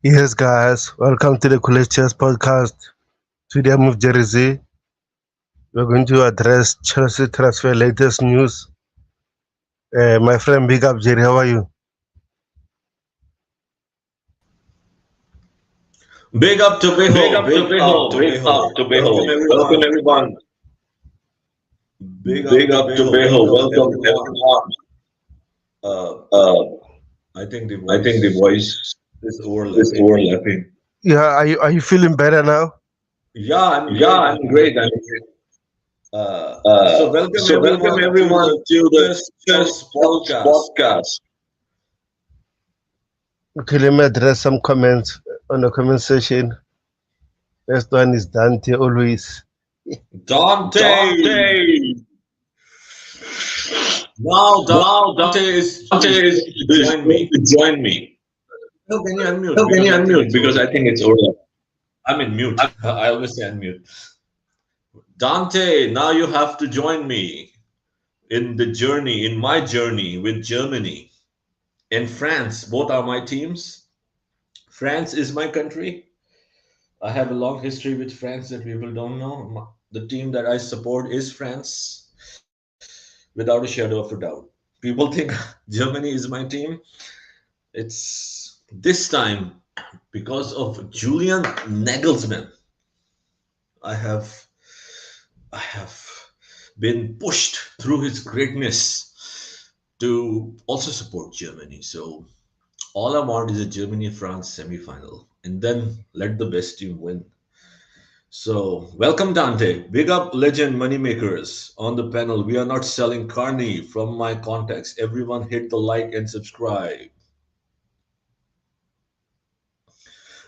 Yes, guys, welcome to the Collectors Podcast. Today I'm with Jersey. We're going to address Chelsea transfer latest news. My friend, big up Jerry. How are you? Big up to Big Beho, up to big up Beho, to big up Beho. to Welcome Beho. Welcome everyone. everyone. Big up Big to up to Beho, Beho, welcome welcome everyone. everyone. Uh, Uh, I think the I think the voice voice is is overlapping. overlapping. Yeah, are you feeling better now? Yeah, I'm Yeah, great. I'm great. I'm great. So welcome So welcome everyone to everyone the to the Just Just Pulse Pulse podcast. podcast. Okay, let me address some comments on the comment section. First one is Dante always. Dante. Dante. Now Now Dante Dante is is, going to is join going me. to join me. How can you unmute? How can Because you I think unmute? it's Because I overlapping. think it's overlapping. I'm in mute. I always say unmute. Dante, now you have to join me in the journey, in my journey with Germany and France. Both are my teams. France is my country. I have a long history with France that people don't know. The team that I support is France, without a shadow of a doubt. People think Germany is my team. It's this time because of Julian Nagelsmann. I have I have been pushed through his greatness to also support Germany. So all I want is a Germany France semi-final, and then let the best team win. So welcome Dante, big up legend moneymakers on the panel. We are not selling Carney from my contacts. Everyone hit the like and subscribe.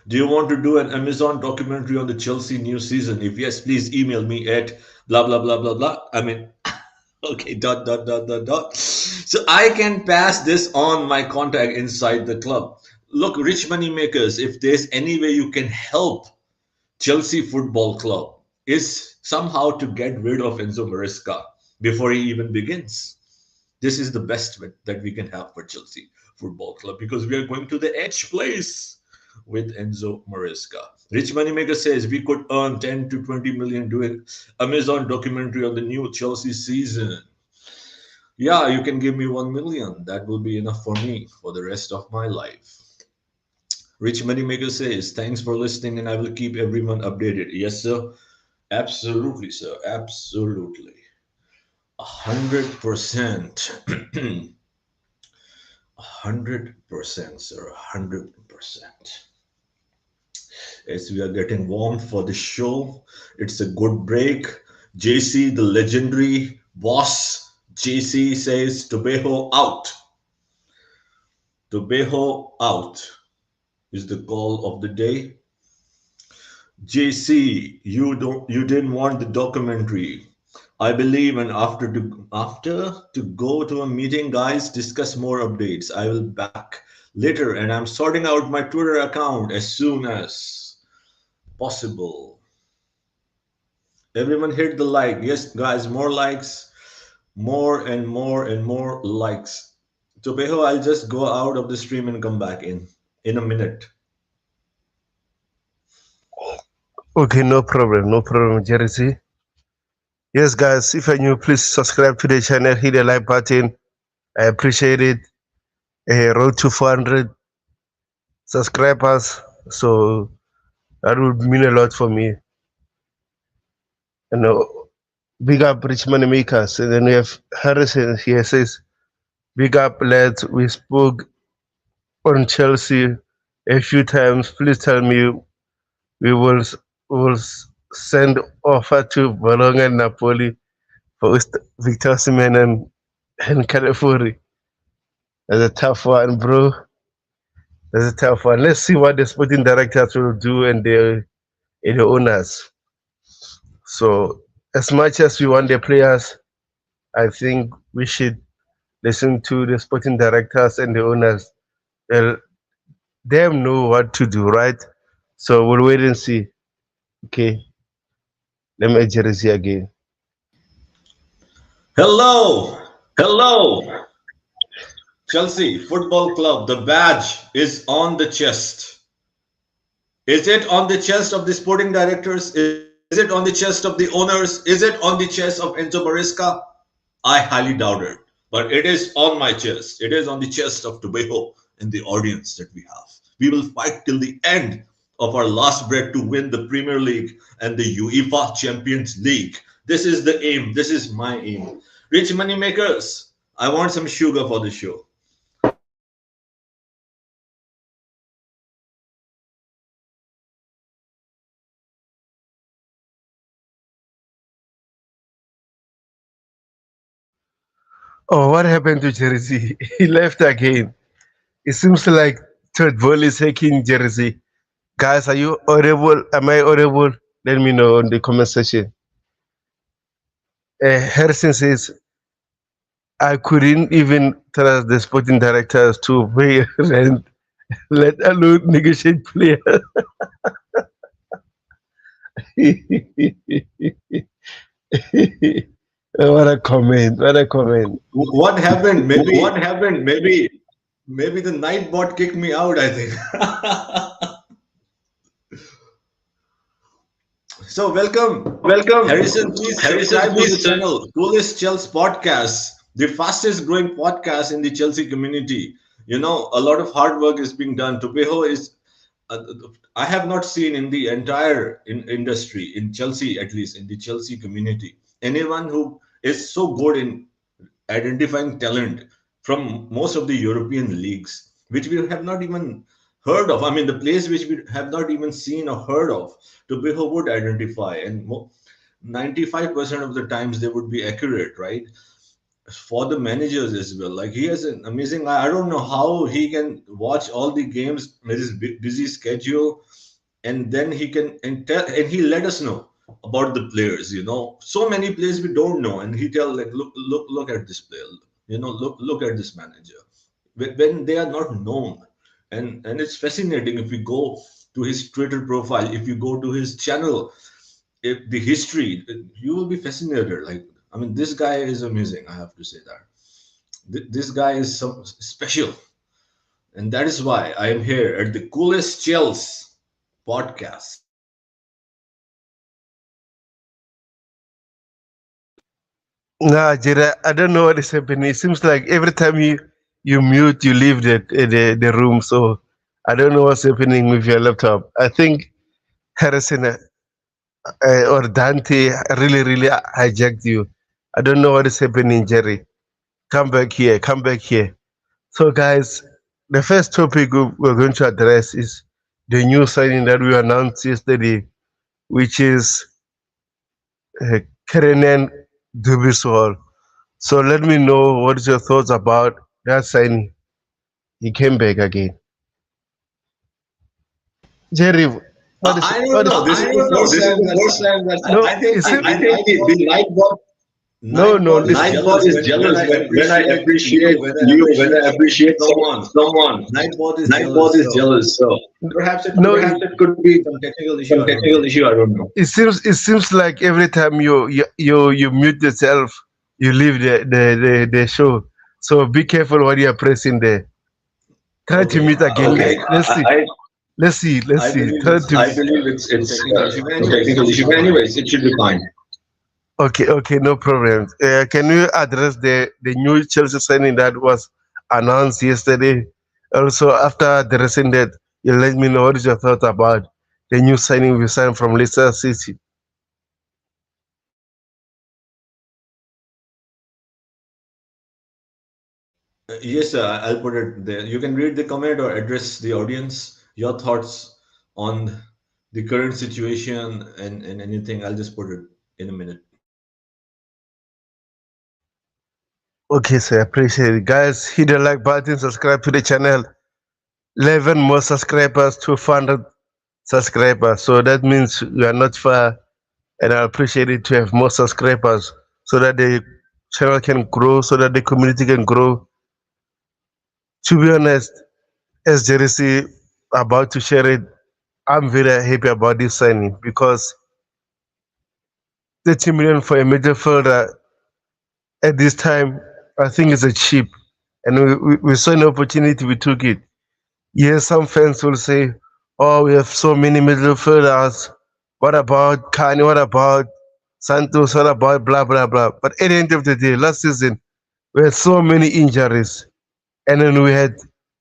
Do you want to do an Amazon documentary on the Chelsea new season? If yes, please email me at blah blah blah blah blah. I mean, okay, dot dot dot dot dot. So I can pass this on my contact inside the club. Look, rich money makers, if there's any way you can help Chelsea Football Club, is somehow to get rid of Enzo Maresca before he even begins. This is the best that we can have for Chelsea Football Club because we are going to the edge place with Enzo Maresca. Rich Moneymaker says we could earn 10 to 20 million doing Amazon documentary on the new Chelsea season. Yeah, you can give me 1 million. That will be enough for me for the rest of my life. Rich Moneymaker says, thanks for listening and I will keep everyone updated. Yes, sir. Absolutely, sir. Absolutely. 100%. 100%, sir. 100%. As we are getting warm for the show, it's a good break. JC, the legendary boss, JC says, Tobejo out. Tobejo out is the call of the day. JC, you didn't want the documentary. I believe and after to go to a meeting, guys, discuss more updates. I will back later and I'm sorting out my Twitter account as soon as possible. Everyone hit the like. Yes, guys, more likes, more and more and more likes. Tobejo, I'll just go out of the stream and come back in a minute. Okay, no problem, Jersey. Yes, guys, if you're new, please subscribe to the channel, hit the like button. I appreciate it. Road to 400 subscribers. So that would mean a lot for me. You know, big up rich money makers. And then we have Harrison here says, big up lads. We spoke on Chelsea a few times. Please tell me we will send offer to Bologna and Napoli for Victor Osimhen and Calafuri. That's a tough one, bro. That's a tough one. Let's see what the sporting directors will do and the owners. So as much as we want the players, I think we should listen to the sporting directors and the owners. Well, them know what to do, right? So we'll wait and see. Okay, let me Jersey again. Hello, Hello. Chelsea Football Club. The badge is on the chest. Is it on the chest of the sporting directors? Is it on the chest of the owners? Is it on the chest of Enzo Maresca? I highly doubt it. But it is on my chest. It is on the chest of Tobago and the audience that we have. We will fight till the end of our last breath to win the Premier League and the UEFA Champions League. This is the aim. This is my aim. Rich money makers, I want some sugar for the show. Oh, what happened to Jersey? He left again. It seems like third ball is taking Jersey. Guys, are you audible? Am I audible? Let me know in the comment section. Harrison says, I couldn't even trust the sporting directors to pay rent, let alone negotiate players. What a comment. What a comment. What happened? What happened? Maybe the night bot kicked me out, I think. So Welcome. Harrison, please Harrison, subscribe to the please. channel. Coolest Chelsea podcast, the fastest growing podcast in the Chelsea community. You know, a lot of hard work is being done. Tobeho is, uh, I have not seen in the entire industry, in Chelsea at least, in the Chelsea community, anyone who is so good in identifying talent from most of the European leagues, which we have not even heard of. I mean, the place which we have not even seen or heard of, Tobiho would identify, and 95% of the times they would be accurate, right? For the managers as well. Like he has an amazing. I don't know how he can watch all the games with his busy schedule, and then he can and he let us know about the players. You know, so many players we don't know, and he tell like, look at this player. You know, look at this manager. When they are not known, and it's fascinating if you go to his Twitter profile, if you go to his channel, if the history, you will be fascinated. Like, I mean, this guy is amazing. I have to say that this guy is so special, and that is why I am here at the Coolest Chels podcast. Nah, Jira, I don't know what is happening. It seems like every time you mute, you leave the room. So I don't know what's happening with your laptop. I think Harrison or Dante really hijacked you. I don't know what is happening, Jerry. Come back here. Come back here. So, guys, the first topic we're going to address is the new signing that we announced yesterday, which is uh, Kiernan Dewsbury-Hall. So let me know what is your thoughts about that signing. He came back again. Jerry, I don't know. This is the first This is time the that first time that no, I think is it? the No, no, Nightbot is jealous when I appreciate you, when I appreciate someone. Nightbot is So jealous. So no. perhaps it could be some technical issue. some I don't know. technical issue. I don't know. It seems like every time you mute yourself, you leave the show. So be careful what you are pressing there. Try to Okay. mute again. Okay, Let's see. I Let's see. Let's I see. believe Try it's to. I believe it's some technical issue. But some anyways, technical it issue. should But be fine. anyways, it should be fine. Okay, no problem. Can you address the new Chelsea signing that was announced yesterday? Also, after addressing that, you let me know what is your thought about the new signing we signed from Leicester City. Yes, sir. I'll put it there. You can read the comment or address the audience. Your thoughts on the current situation and anything. I'll just put it in a minute. Okay, sir, appreciate it. Guys, hit the like button, subscribe to the channel. 11 more subscribers to 400 subscribers. So that means we are not far, and I appreciate it to have more subscribers so that the channel can grow, so that the community can grow. To be honest, as Jersey about to share it, I'm very happy about this signing because 30 million for a midfielder at this time, I think is a cheap. And we saw an opportunity, we took it. Yes, some fans will say, Oh, we have so many midfielders. What about Kanye? What about Santos? What about blah blah blah? But at the end of the day, last season we had so many injuries, and then we had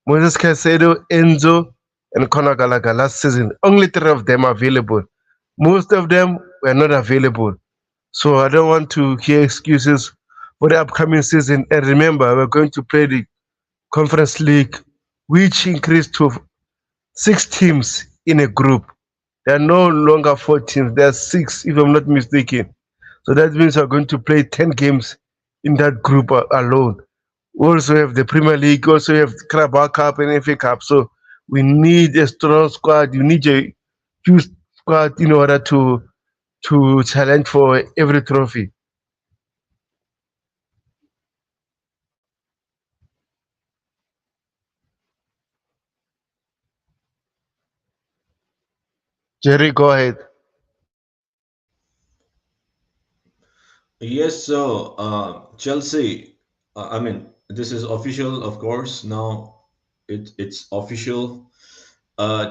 Moses Caicedo, Enzo, and Conor Gallagher last season. Only three of them are available. Most of them were not available. So I don't want to hear excuses for the upcoming season. And remember, we're going to play the Conference League, which increased to 6 teams in a group. There are no longer 4 teams, there are six, if I'm not mistaken. So that means we're going to play 10 games in that group alone. We also have the Premier League, also have Carabao Cup and FA Cup. So we need a strong squad. You need a huge squad in order to challenge for every trophy. Jerry, go ahead. Yes, so Chelsea, I mean, this is official, of course. Now it's official.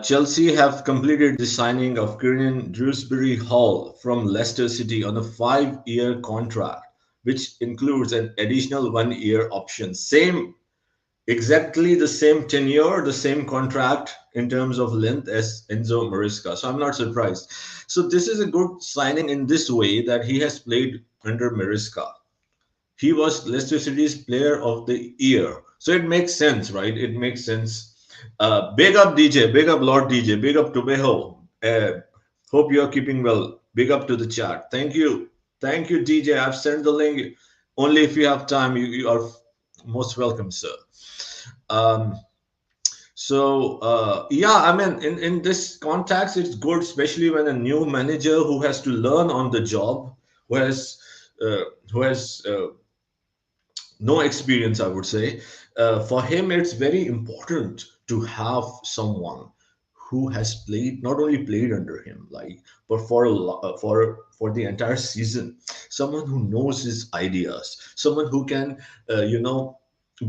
Chelsea have completed the signing of Kiernan Dewsbury-Hall from Leicester City on a 5-year contract, which includes an additional 1-year option. Exactly the same tenure, the same contract in terms of length as Enzo Maresca. So I'm not surprised. So this is a good signing in this way that he has played under Maresca. He was Leicester City's Player of the Year. So it makes sense, right? It makes sense. Big up DJ, big up Lord DJ, big up Tobeho. Hope you're keeping well. Big up to the chat. Thank you, DJ. I've sent the link. Only if you have time, you are most welcome, sir. Um, yeah, I mean, in this context, it's good, especially when a new manager who has to learn on the job, who has uh, who has no experience, I would say. For him, it's very important to have someone who has played, not only played under him, like, but for the entire season, someone who knows his ideas, someone who can,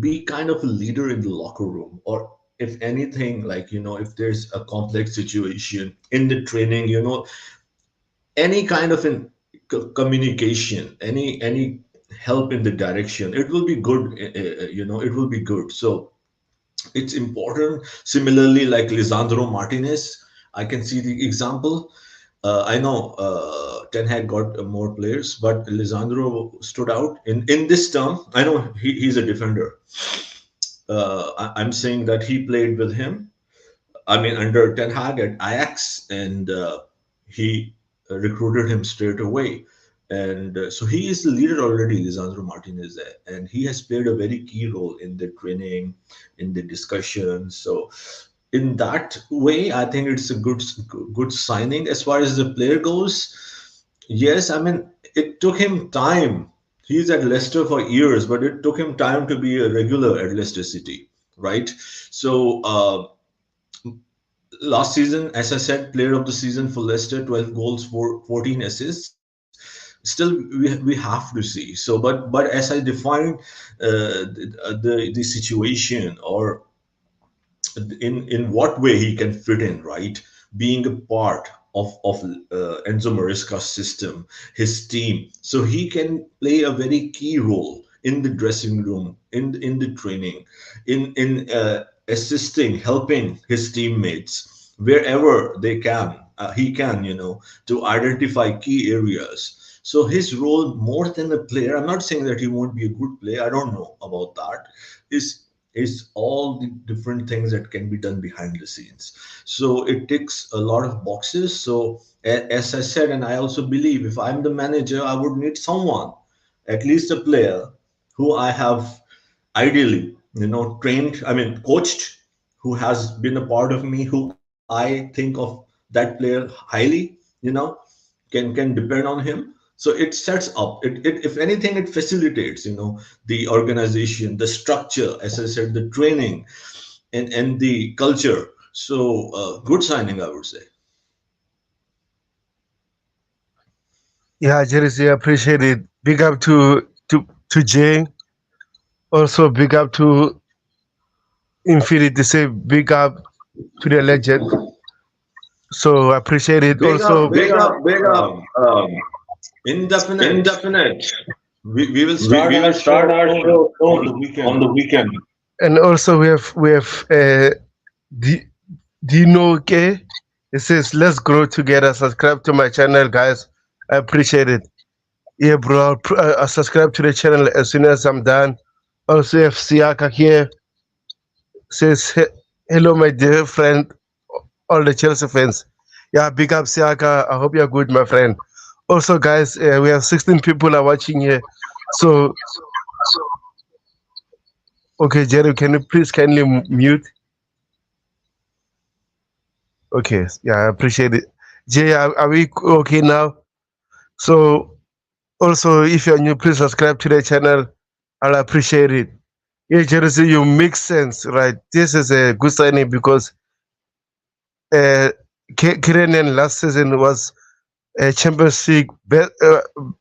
be kind of a leader in the locker room, or if anything, like, if there's a complex situation in the training, any kind of communication, any help in the direction, it will be good. It will be good. So it's important. Similarly, like Lisandro Martinez, I can see the example. I know Ten Hag got more players, but Lisandro stood out in this term. I know he's a defender. I'm saying that he played with him, I mean, under Ten Hag at Ajax, and he recruited him straight away. And so he is the leader already, Lisandro Martinez, and he has played a very key role in the training, in the discussion. So in that way, I think it's a good signing. As far as the player goes, yes, I mean, it took him time. He's at Leicester for years, but it took him time to be a regular at Leicester City, right? So last season, as I said, player of the season for Leicester, 12 goals for 14 assists. Still, we have to see. So, but as I defined the situation, or in what way he can fit in, right? Being a part of Enzo Maresca's system, his team, so he can play a very key role in the dressing room, in the training, in assisting, helping his teammates wherever they can. He can, to identify key areas. So his role, more than a player, I'm not saying that he won't be a good player. I don't know about that. Is all the different things that can be done behind the scenes. So it ticks a lot of boxes. So as I said, and I also believe, if I'm the manager, I would need someone, at least a player, who I have ideally, trained, I mean, coached, who has been a part of me, who I think of that player highly, can depend on him. So it sets up, if anything, it facilitates, the organization, the structure, as I said, the training, and the culture. So good signing, I would say. Yeah, Jerry, I appreciate it. Big up to Jay. Also, big up to Infinity. Say big up to the legend. So I appreciate it. Big Also, up, big up. Big up, Indefinite. indefinite. We will We start our will start show our soon show on the soon on weekend. the weekend. and also we have D- Dino K. It says, "Let's grow together." Subscribe to my channel, guys. I appreciate it. Yeah, bro. I'll subscribe to the channel as soon as I'm done. Also, we have Siaka here. Says, Hello, my dear friend, all the Chelsea fans." Yeah, big up, Siaka. I hope you're good, my friend. Also, guys, we have 16 people are watching here. So, okay, Jerry, can you please kindly mute? Okay, yeah, I appreciate it. Jay, are we okay now? So, also, if you're new, please subscribe to the channel. I'll appreciate it. Yeah, Jersey, you make sense, right? This is a good signing because uh, Kiernan last season was a Champions League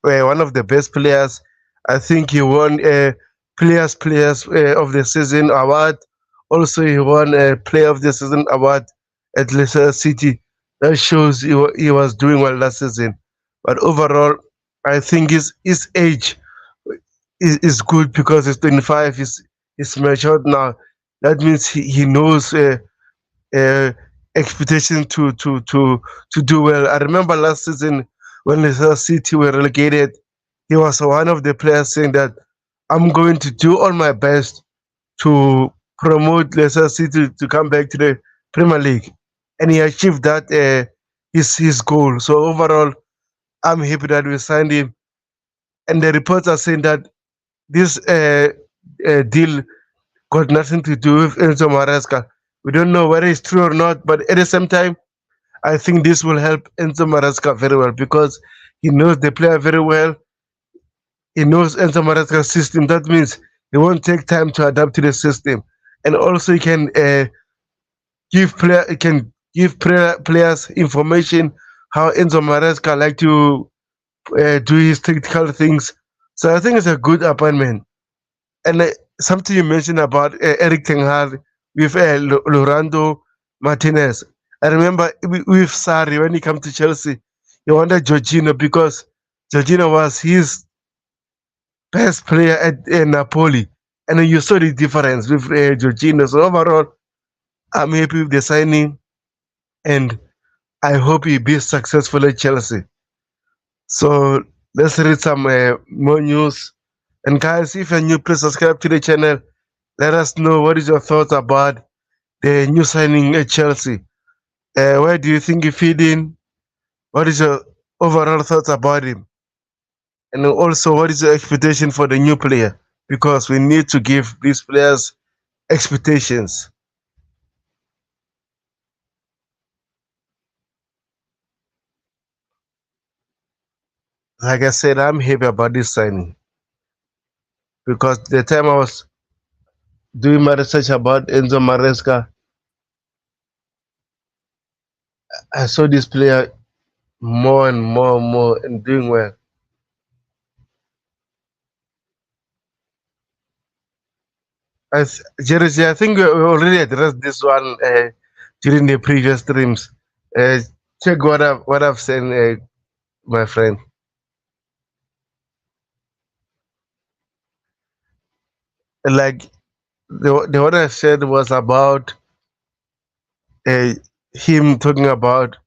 one of the best players. I think he won a players of the season award. Also, he won a player of the season award at Leicester City. That shows he was doing well last season. But overall, I think his age is good because he's 25. He's matured now. That means he knows uh, expectation to do well. I remember last season when Leicester City were relegated, he was one of the players saying that I'm going to do all my best to promote Leicester City to come back to the Premier League, and he achieved that his goal. So overall, I'm happy that we signed him. And the reports are saying that this deal got nothing to do with Enzo Maresca. We don't know whether it's true or not, but at the same time, I think this will help Enzo Maresca very well because he knows the player very well. He knows Enzo Maresca's system. That means he won't take time to adapt to the system, and also he can players information how Enzo Maresca like to do his tactical things. So I think it's a good appointment. And something you mentioned about Eric Ten Hag with Lorando Martinez. I remember with Sarri when he came to Chelsea, he wanted Jorginho because Jorginho was his best player at Napoli. And then you saw the difference with Jorginho. So overall, I'm happy with the signing and I hope he be successful at Chelsea. So let's read some more news. And guys, if you're new, please subscribe to the channel. Let us know what is your thoughts about the new signing at Chelsea. Where do you think he fit in? What is your overall thoughts about him? And also, what is your expectation for the new player? Because we need to give these players expectations. Like I said, I'm happy about this signing because the time I was doing my research about Enzo Maresca, I saw this player more and more and more and doing well. Jersey, I think we already addressed this one during the previous streams. Uh, check what I've said, my friend. Like the what I said was about uh, him talking about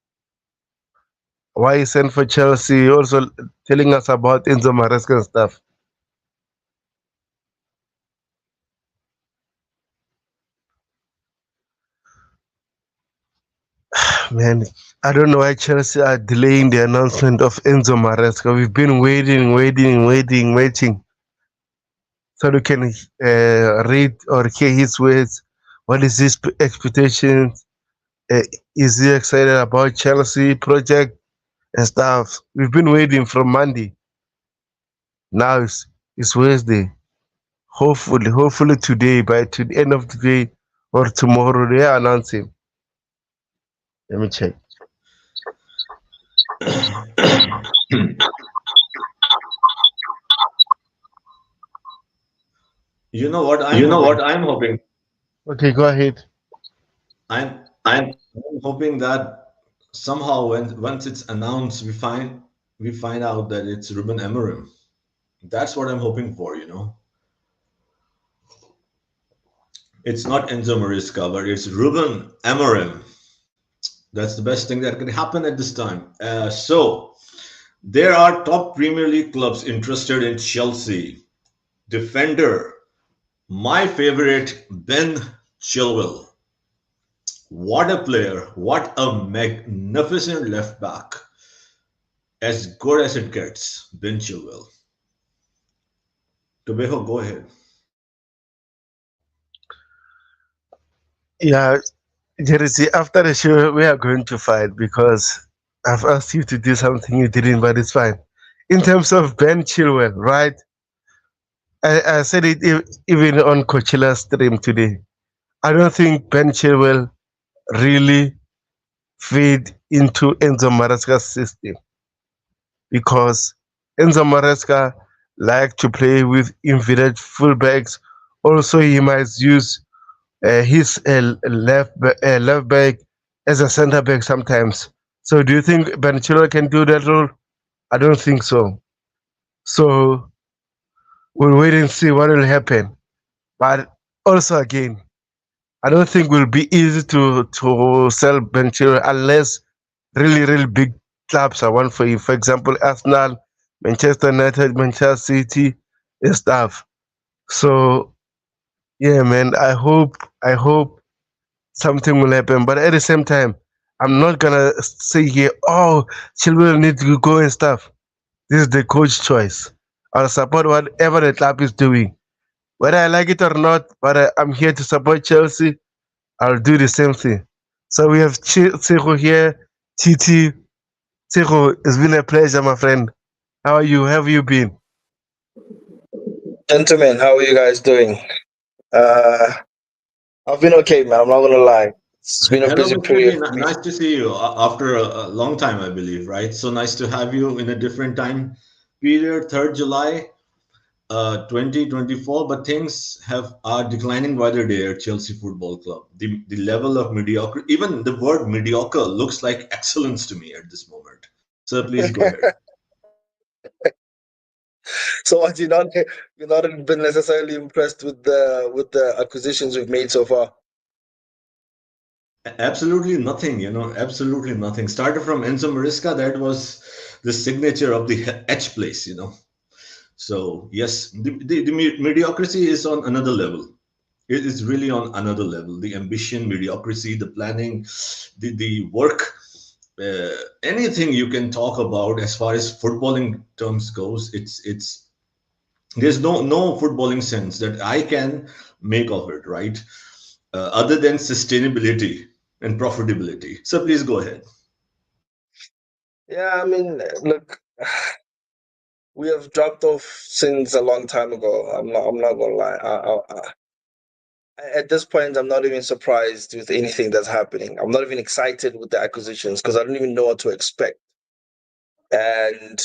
why he sent for Chelsea, also telling us about Enzo Maresca and stuff. Man, I don't know why Chelsea are delaying the announcement of Enzo Maresca. We've been waiting, so we can read or hear his words. What is his expectations? Uh, is he excited about Chelsea project and stuff? We've been waiting from Monday. Now it's Wednesday. Hopefully today, by to the end of the day or tomorrow, they announce him. Let me check. You know what I'm You know what hoping? I'm hoping? Okay, go ahead. I'm I'm I'm hoping that somehow when once it's announced, we find out that it's Ruben Amorim. That's what I'm hoping for. It's not Enzo Maresca, but it's Ruben Amorim. That's the best thing that can happen at this time. So there are top Premier League clubs interested in Chelsea defender, my favorite, Ben Chilwell. What a player! What a magnificent left back! As good as it gets, Ben Chilwell. Tobeho, go ahead. Yeah, Jerry, after the show, we are going to fight because I've asked you to do something you didn't, but it's fine. In terms of Ben Chilwell, right? I said it even on Coachilla's stream today. I don't think Ben Chilwell really fit into Enzo Maresca's system because Enzo Maresca like to play with inverted fullbacks. Also, he might use his left back as a centre back sometimes. So, do you think Ben Chilwell can do that role? I don't think so. So, we'll wait and see what will happen. But also, again, I don't think will be easy to sell Ben Chilwell unless really big clubs are one for you. For example, Arsenal, Manchester United, Manchester City, and stuff. So yeah, man, I hope something will happen. But at the same time, I'm not gonna say here, oh, Chilwell need to go and stuff. This is the coach choice. I'll support whatever the club is doing, whether I like it or not. But I'm here to support Chelsea. I'll do the same thing. So we have Sejo here, TT. Sejo, it's been a pleasure, my friend. How are you? How have you been? Gentlemen, how are you guys doing? Uh, I've been okay, man. I'm not gonna lie. It's been a Hello, busy Mr. B. period for me. Nice to see you after a long time, I believe, right? So nice to have you in a different time period, 3rd July. 2024, but things are declining by the day at Chelsea Football Club. The level of mediocre, even the word mediocre, looks like excellence to me at this moment. So please go ahead. So what you not been necessarily impressed with the acquisitions we've made so far? Absolutely nothing, absolutely nothing. Started from Enzo Maresca, that was the signature of the H place. So yes, the mediocrity is on another level. It is really on another level. The ambition, mediocrity, the planning, the work, anything you can talk about as far as footballing terms goes, it's there's no footballing sense that I can make of it, right? Other than sustainability and profitability. So please go ahead. Yeah, I mean, look, we have dropped off since a long time ago. I'm not gonna lie. At this point, I'm not even surprised with anything that's happening. I'm not even excited with the acquisitions because I don't even know what to expect. And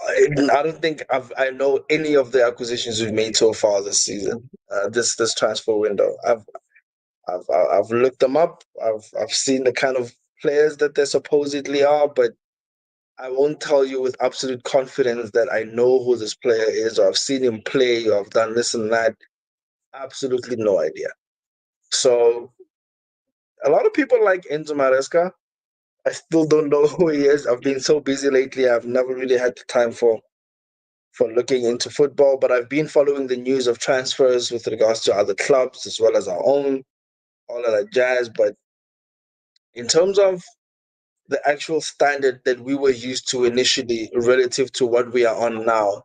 I don't think I know any of the acquisitions we've made so far this season. This transfer window. I've looked them up. I've seen the kind of players that they supposedly are, but I won't tell you with absolute confidence that I know who this player is, or I've seen him play, or I've done this and that. Absolutely no idea. So a lot of people like Enzo Maresca. I still don't know who he is. I've been so busy lately. I've never really had the time for looking into football, but I've been following the news of transfers with regards to other clubs as well as our own, all of that jazz. But in terms of the actual standard that we were used to initially relative to what we are on now,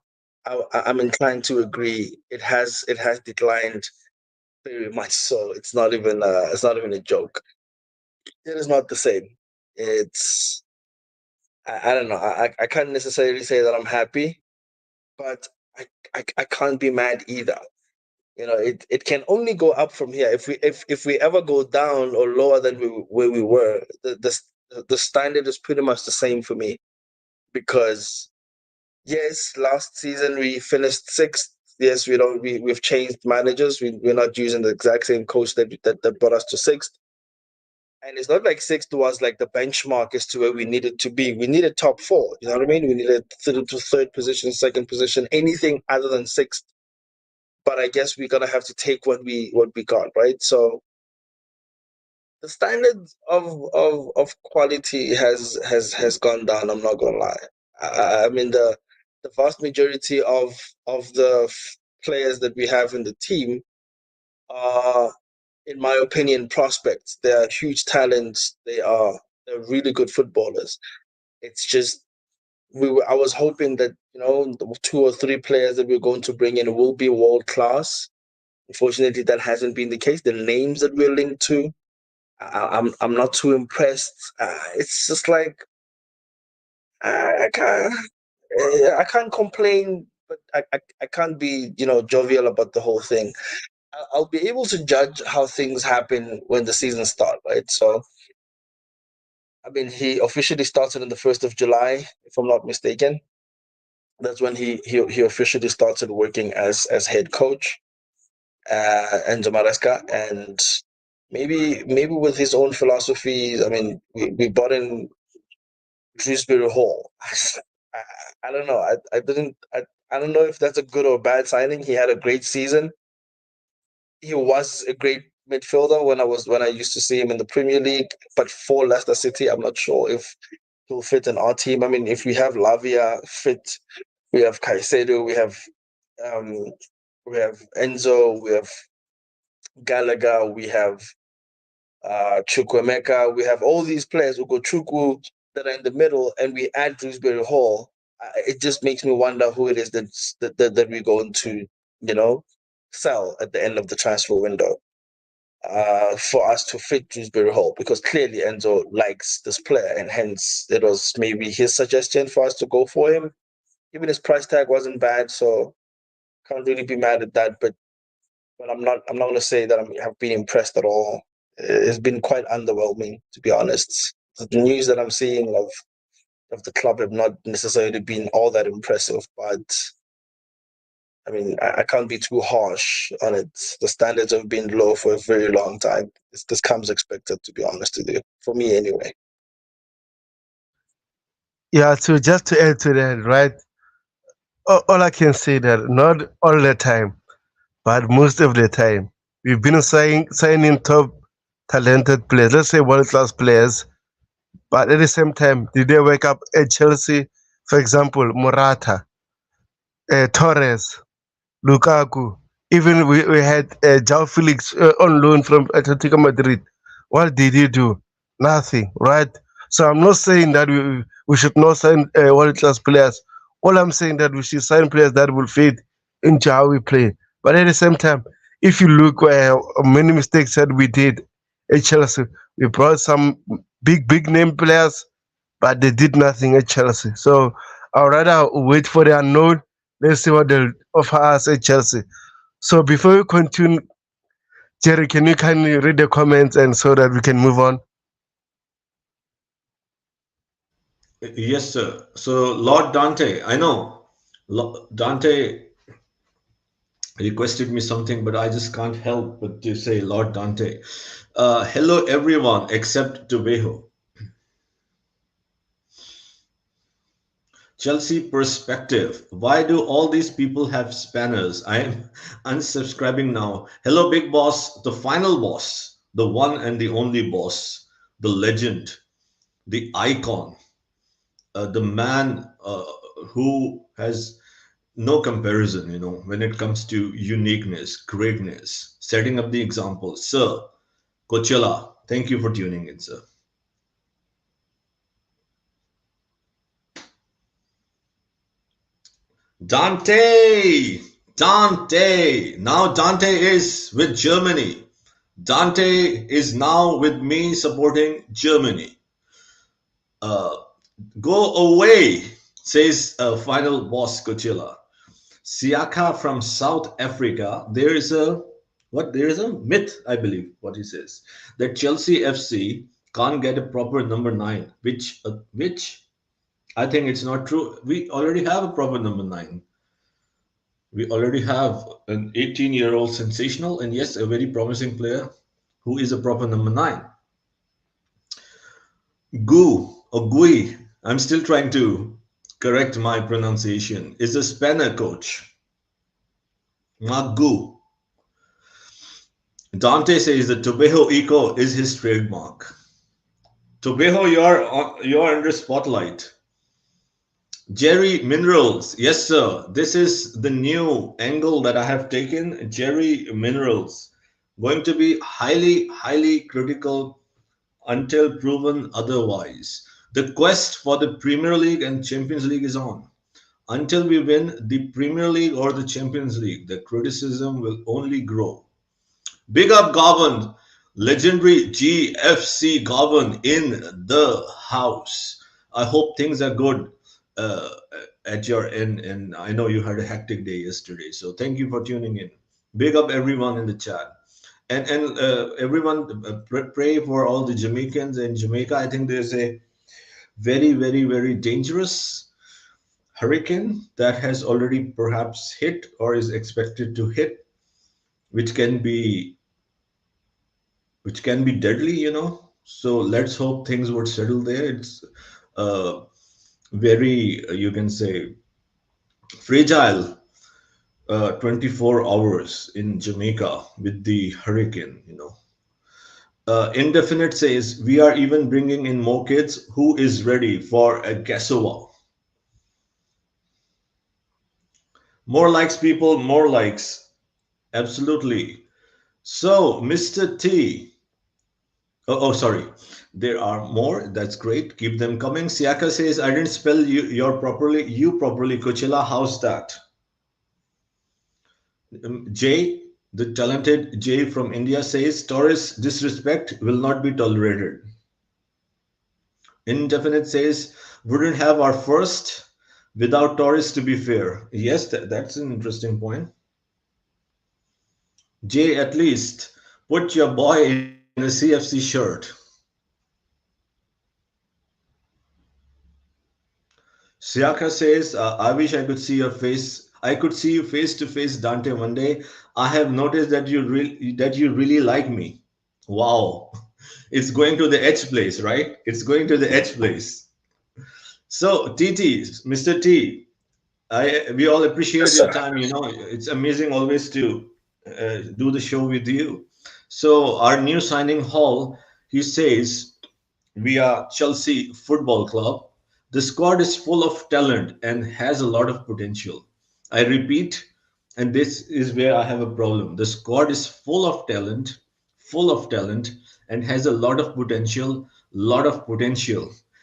I'm inclined to agree. It has declined very much so. It's not even a joke. It is not the same. It's I don't know. I can't necessarily say that I'm happy, but I can't be mad either. It can only go up from here. If we ever go down or lower than where we were, the standard is pretty much the same for me. Because yes, last season we finished sixth. Yes, we've changed managers. We're not using the exact same coach that brought us to sixth. And it's not like sixth was like the benchmark as to where we needed to be. We needed top four. You know what I mean? We needed third position, second position, anything other than sixth. But I guess we're gonna have to take what we got, right? So the standard of quality has gone down. I'm not gonna lie. I mean the vast majority of the players that we have in the team are, in my opinion, prospects. They are huge talents. They're really good footballers. It's just I was hoping that the 2 or 3 players that we're going to bring in will be world class. Unfortunately, that hasn't been the case. The names that we're linked to, I'm not too impressed. It's just like I can't complain, but I can't be jovial about the whole thing. I'll be able to judge how things happen when the season starts, right? So, I mean, he officially started on the 1st of July, if I'm not mistaken. That's when he officially started working as head coach, Enzo Maresca, and maybe with his own philosophies. I mean, we brought in Dewsbury-Hall. I don't know. I don't know if that's a good or bad signing. He had a great season. He was a great midfielder when I used to see him in the Premier League. But for Leicester City, I'm not sure if he'll fit in our team. I mean, if we have Lavia fit, we have Caicedo, um, we have Enzo, we have Gallagher, we have Chukwemeka, we have all these players, Ugochukwu, that are in the middle, and we add Dewsbury-Hall. It just makes me wonder who it is that we're going to, sell at the end of the transfer window for us to fit Dewsbury-Hall, because clearly Enzo likes this player, and hence it was maybe his suggestion for us to go for him. Even his price tag wasn't bad, so can't really be mad at that. But I'm not going to say that I have been impressed at all. It's been quite underwhelming, to be honest. The news that I'm seeing of the club have not necessarily been all that impressive, but I mean, I can't be too harsh on it. The standards have been low for a very long time. This comes expected, to be honest with you, for me anyway. Yeah, so just to add to that, right? All I can say that not all the time, but most of the time, we've been signing top talented players, let's say world class players, but at the same time, did they wake up at Chelsea? For example, Morata, Torres, Lukaku. Even we had João Felix on loan from Atletico Madrid. What did he do? Nothing, right? So I'm not saying that we should not sign world class players. All I'm saying that we should sign players that will fit into how we play. But at the same time, if you look many mistakes that we did at Chelsea, we brought some big name players, but they did nothing at Chelsea. So I'd rather wait for the unknown. Let's see what they'll offer us at Chelsea. So before we continue, Jerry, can you kindly read the comments and so that we can move on? Yes, sir. So, Lord Dante, I know Dante requested me something, but I just can't help but to say Lord Dante. Hello, everyone except Tubejo. Chelsea perspective. Why do all these people have spanners? I am unsubscribing now. Hello, big boss, the final boss, the one and the only boss, the legend, the icon, the man who has no comparison, when it comes to uniqueness, greatness, setting up the example. Sir, Coachella, thank you for tuning in, sir. Dante! Dante! Now Dante is with Germany. Dante is now with me supporting Germany. Go away, says final boss Coachella. Siaka from South Africa. There is a myth, I believe, what he says, that Chelsea FC can't get a proper number 9, which I think it's not true. We already have a proper number 9. We already have an 18-year-old sensational and yes, a very promising player who is a proper number 9. Gu or Gui. I'm still trying to correct my pronunciation. Is a spanner coach. Not Gu. Dante says the Tobejo Eco is his trademark. Tobejo, you're under spotlight. Jerry Minerals, yes sir. This is the new angle that I have taken. Jerry Minerals, going to be highly critical until proven otherwise. The quest for the Premier League and Champions League is on. Until we win the Premier League or the Champions League, the criticism will only grow. Big up Govan, legendary GFC Govan in the house. I hope things are good uh, at your end, and I know you had a hectic day yesterday. So thank you for tuning in. Big up everyone in the chat, and everyone pray for all the Jamaicans in Jamaica. I think there's a very dangerous hurricane that has already perhaps hit or is expected to hit, which can be deadly, so let's hope things would settle there. It's uh, very you can say fragile 24 hours in Jamaica with the hurricane. Indefinite says we are even bringing in more kids. Who is ready for a gasowa? More likes, people, more likes. Absolutely. So Mr. T. Oh, sorry. There are more. That's great. Keep them coming. Siaka says, I didn't spell you properly. Coachella, how's that? Jay, the talented Jay from India says, Taurus disrespect will not be tolerated. Indefinite says, wouldn't have our first without Taurus to be fair. Yes, that's an interesting point. Jay, at least put your boy in a CFC shirt. Siaka says, I wish I could see your face. I could see you face to face, Dante, one day. I have noticed that you really like me. Wow. It's going to the H place, right? It's going to the H place. So, TT, Mr. T, we all appreciate Yes, your sir. time. It's amazing always to do the show with you. So, our new signing Hall, he says, we are Chelsea Football Club. The squad is full of talent and has a lot of potential. I repeat, and this is where I have a problem. The squad is full of talent, and has a lot of potential.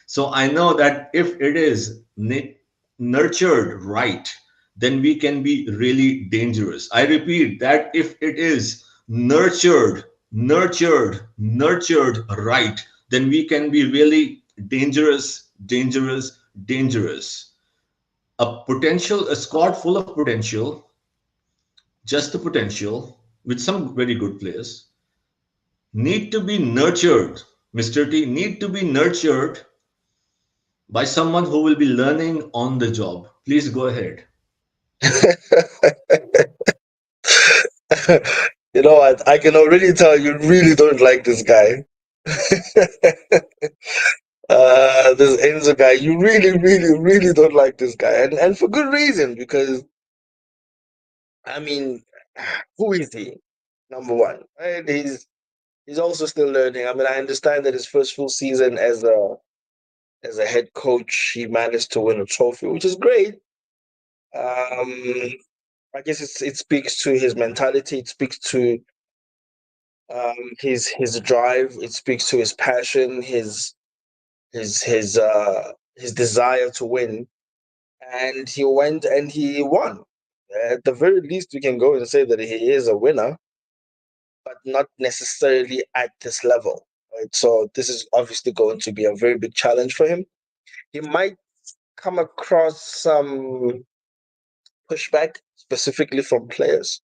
So I know that if it is nurtured right, then we can be really dangerous. I repeat that if it is nurtured right, then we can be really dangerous. A squad full of potential, just the potential, with some very good players, need to be nurtured. Mr. T need to be nurtured by someone who will be learning on the job. Please go ahead. You know what? I can already tell you really don't like this guy. This Enzo guy, you really don't like this guy, and for good reason, because I mean, who is he? Number one, right? He's also still learning. I mean, I understand that his first full season as a head coach, he managed to win a trophy, which is great. Um, I guess it speaks to his mentality. It speaks to his drive. It speaks to his passion, his desire to win. And he went and he won. At the very least, we can go and say that he is a winner, but not necessarily at this level. Right? So this is obviously going to be a very big challenge for him. He might come across some pushback, specifically from players,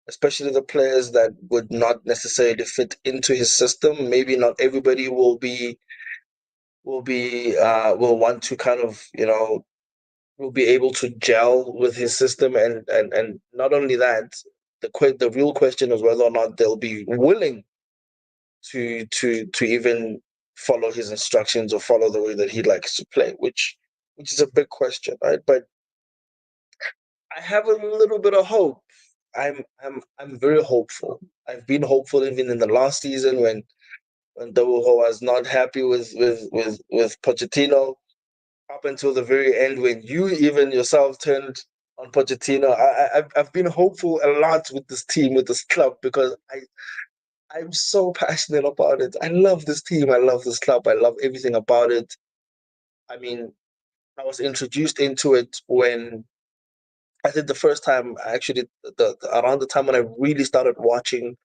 especially the players that would not necessarily fit into his system. Maybe not everybody will want to kind of will be able to gel with his system, and not only that, the real question is whether or not they'll be willing to even follow his instructions or follow the way that he likes to play, which is a big question, right? But I have a little bit of hope. I'm very hopeful. I've been hopeful even in the last season when Dewuho was not happy with Pochettino, up until the very end when you even yourself turned on Pochettino. I've been hopeful a lot with this team, with this club, because I'm so passionate about it. I love this team. I love this club. I love everything about it. I mean, I was introduced into it when I think the first time, actually, around the time when I really started watching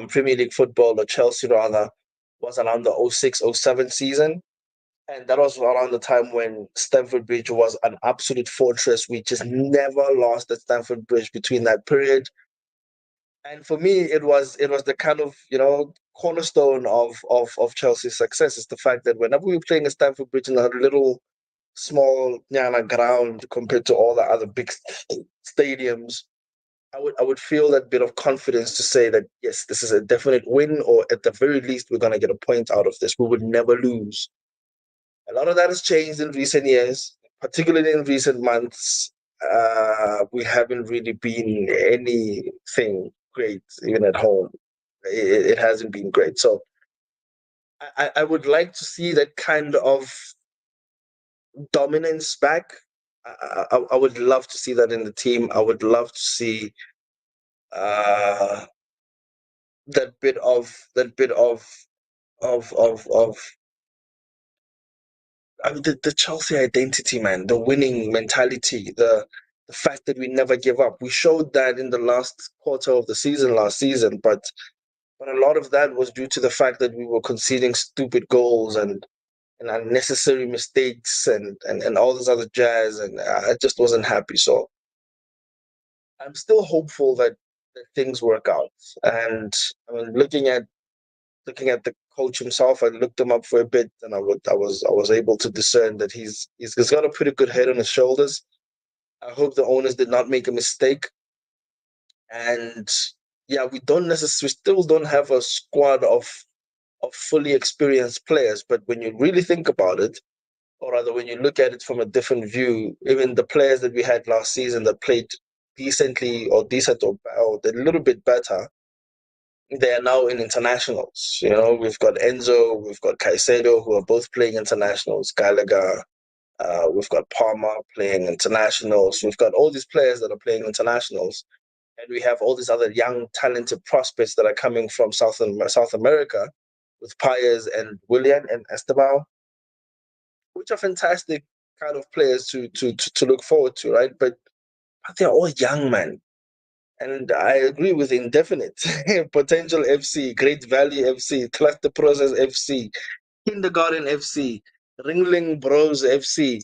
Premier League football, or Chelsea rather, was around the 06-07 season. And that was around the time when Stamford Bridge was an absolute fortress. We just never lost at Stamford Bridge between that period. And for me, it was the kind of, cornerstone of Chelsea's success, is the fact that whenever we were playing at Stamford Bridge in a little small Nyana ground compared to all the other big stadiums, I would feel that bit of confidence to say that, yes, this is a definite win, or at the very least, we're going to get a point out of this. We would never lose. A lot of that has changed in recent years, particularly in recent months. We haven't really been anything great, even at home. It hasn't been great. So I would like to see that kind of dominance back. I would love to see that in the team. I would love to see uh, that bit of I mean, the Chelsea identity, man, the winning mentality, the fact that we never give up. We showed that in the last quarter of the season last season, but a lot of that was due to the fact that we were conceding stupid goals and unnecessary mistakes and all this other jazz, and I just wasn't happy. So I'm still hopeful that things work out. And I mean, looking at the coach himself, I looked him up for a bit, and I was able to discern that he's got a pretty good head on his shoulders. I hope the owners did not make a mistake. And yeah, we still don't have a squad of fully experienced players. But when you really think about it, or rather when you look at it from a different view, even the players that we had last season that played decently or decent or a little bit better, they are now in internationals. We've got Enzo, we've got Caicedo, who are both playing internationals. Gallagher, we've got Palmer playing internationals. We've got all these players that are playing internationals, and we have all these other young, talented prospects that are coming from South America, with Paez and Willian and Esteban, which are fantastic kind of players to look forward to, right? But they're all young, man. And I agree with Indefinite. Potential FC, Great Valley FC, Cluster Process FC, Kindergarten FC, Ringling Bros FC.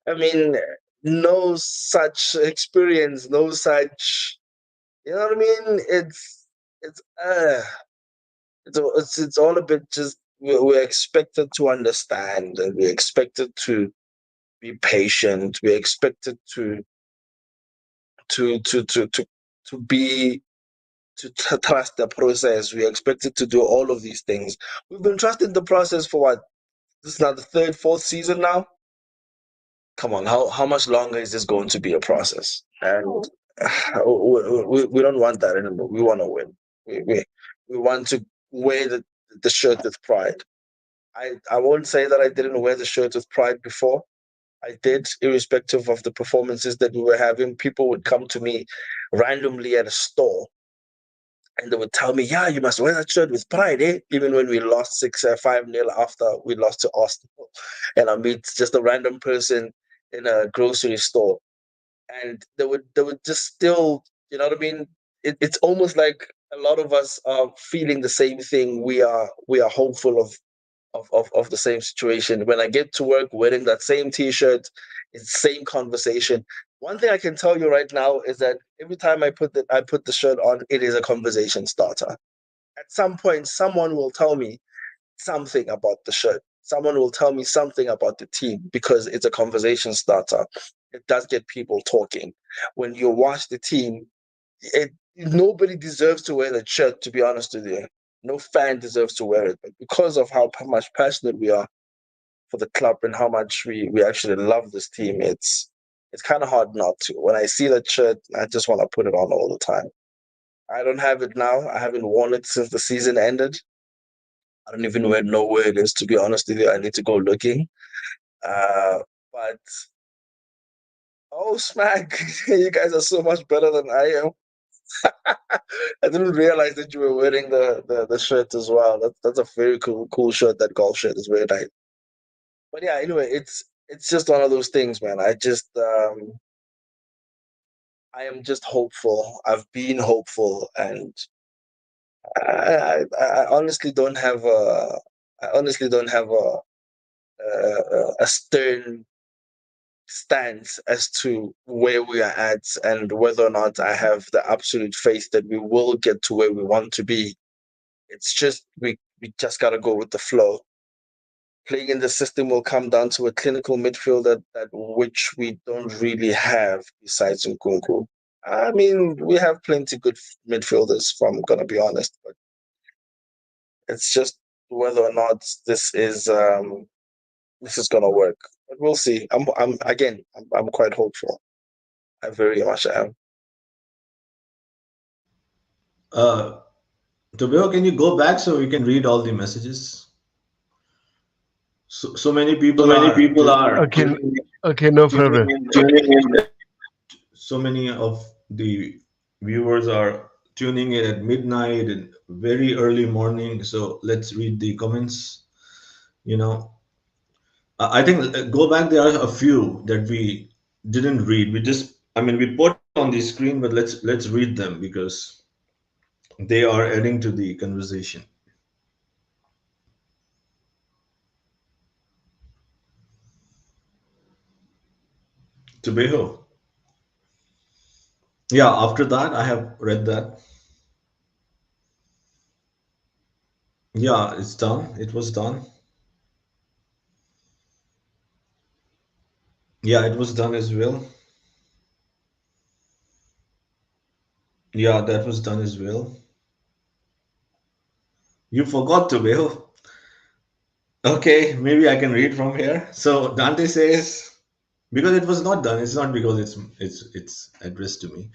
I mean, no such experience, no such, you know what I mean? It's all a bit just, we're expected to understand, and we're expected to be patient. We're expected to be to trust the process. We are expected to do all of these things. We've been trusting the process for what? This is now the third, fourth season now. Come on, how much longer is this going to be a process? And we don't want that anymore. We want to win. We want to wear the shirt with pride. I won't say that I didn't wear the shirt with pride before. I did, irrespective of the performances that we were having. People would come to me randomly at a store, and they would tell me, "Yeah, you must wear that shirt with pride, eh?" Even when we lost 5-0 after we lost to Arsenal, and I meet just a random person in a grocery store, and they would just still, you know what I mean? It's almost like a lot of us are feeling the same thing. We are hopeful of the same situation. When I get to work wearing that same T-shirt, it's the same conversation. One thing I can tell you right now is that every time I put the shirt on, it is a conversation starter. At some point, someone will tell me something about the shirt. Someone will tell me something about the team, because it's a conversation starter. It does get people talking. When you watch the team, nobody deserves to wear that shirt, to be honest with you. No fan deserves to wear it, but because of how much passionate we are for the club and how much we actually love this team, it's kind of hard not to. When I see that shirt, I just want to put it on all the time. I don't have it now. I haven't worn it since the season ended. I don't even know where it is, to be honest with you. I need to go looking. But oh, Smack, you guys are so much better than I am. I didn't realize that you were wearing the shirt as well. That's a very cool shirt. That golf shirt is very nice. But yeah, anyway, it's just one of those things, man. I am just hopeful. I've been hopeful, and I honestly don't have a stern stance as to where we are at and whether or not I have the absolute faith that we will get to where we want to be. It's just we just gotta go with the flow. Playing in the system will come down to a clinical midfielder that which we don't really have besides Nkunku. I mean, we have plenty good midfielders, if I'm gonna be honest, but it's just whether or not this is gonna work. But we'll see. I'm quite hopeful. I very much am. Tobeo, can you go back so we can read all the messages? So many people are Okay, no problem. tuning in. So many of the viewers are tuning in at midnight and very early morning. So let's read the comments. I think go back. There are a few that we didn't read. We put on the screen, but let's read them because they are adding to the conversation. Tobeho. Yeah, after that, I have read that. Yeah, it's done. It was done. Yeah, it was done as well. Yeah, that was done as well. You forgot Tobeho. Okay, maybe I can read from here. So Dante says, because it was not done, it's not because it's addressed to me.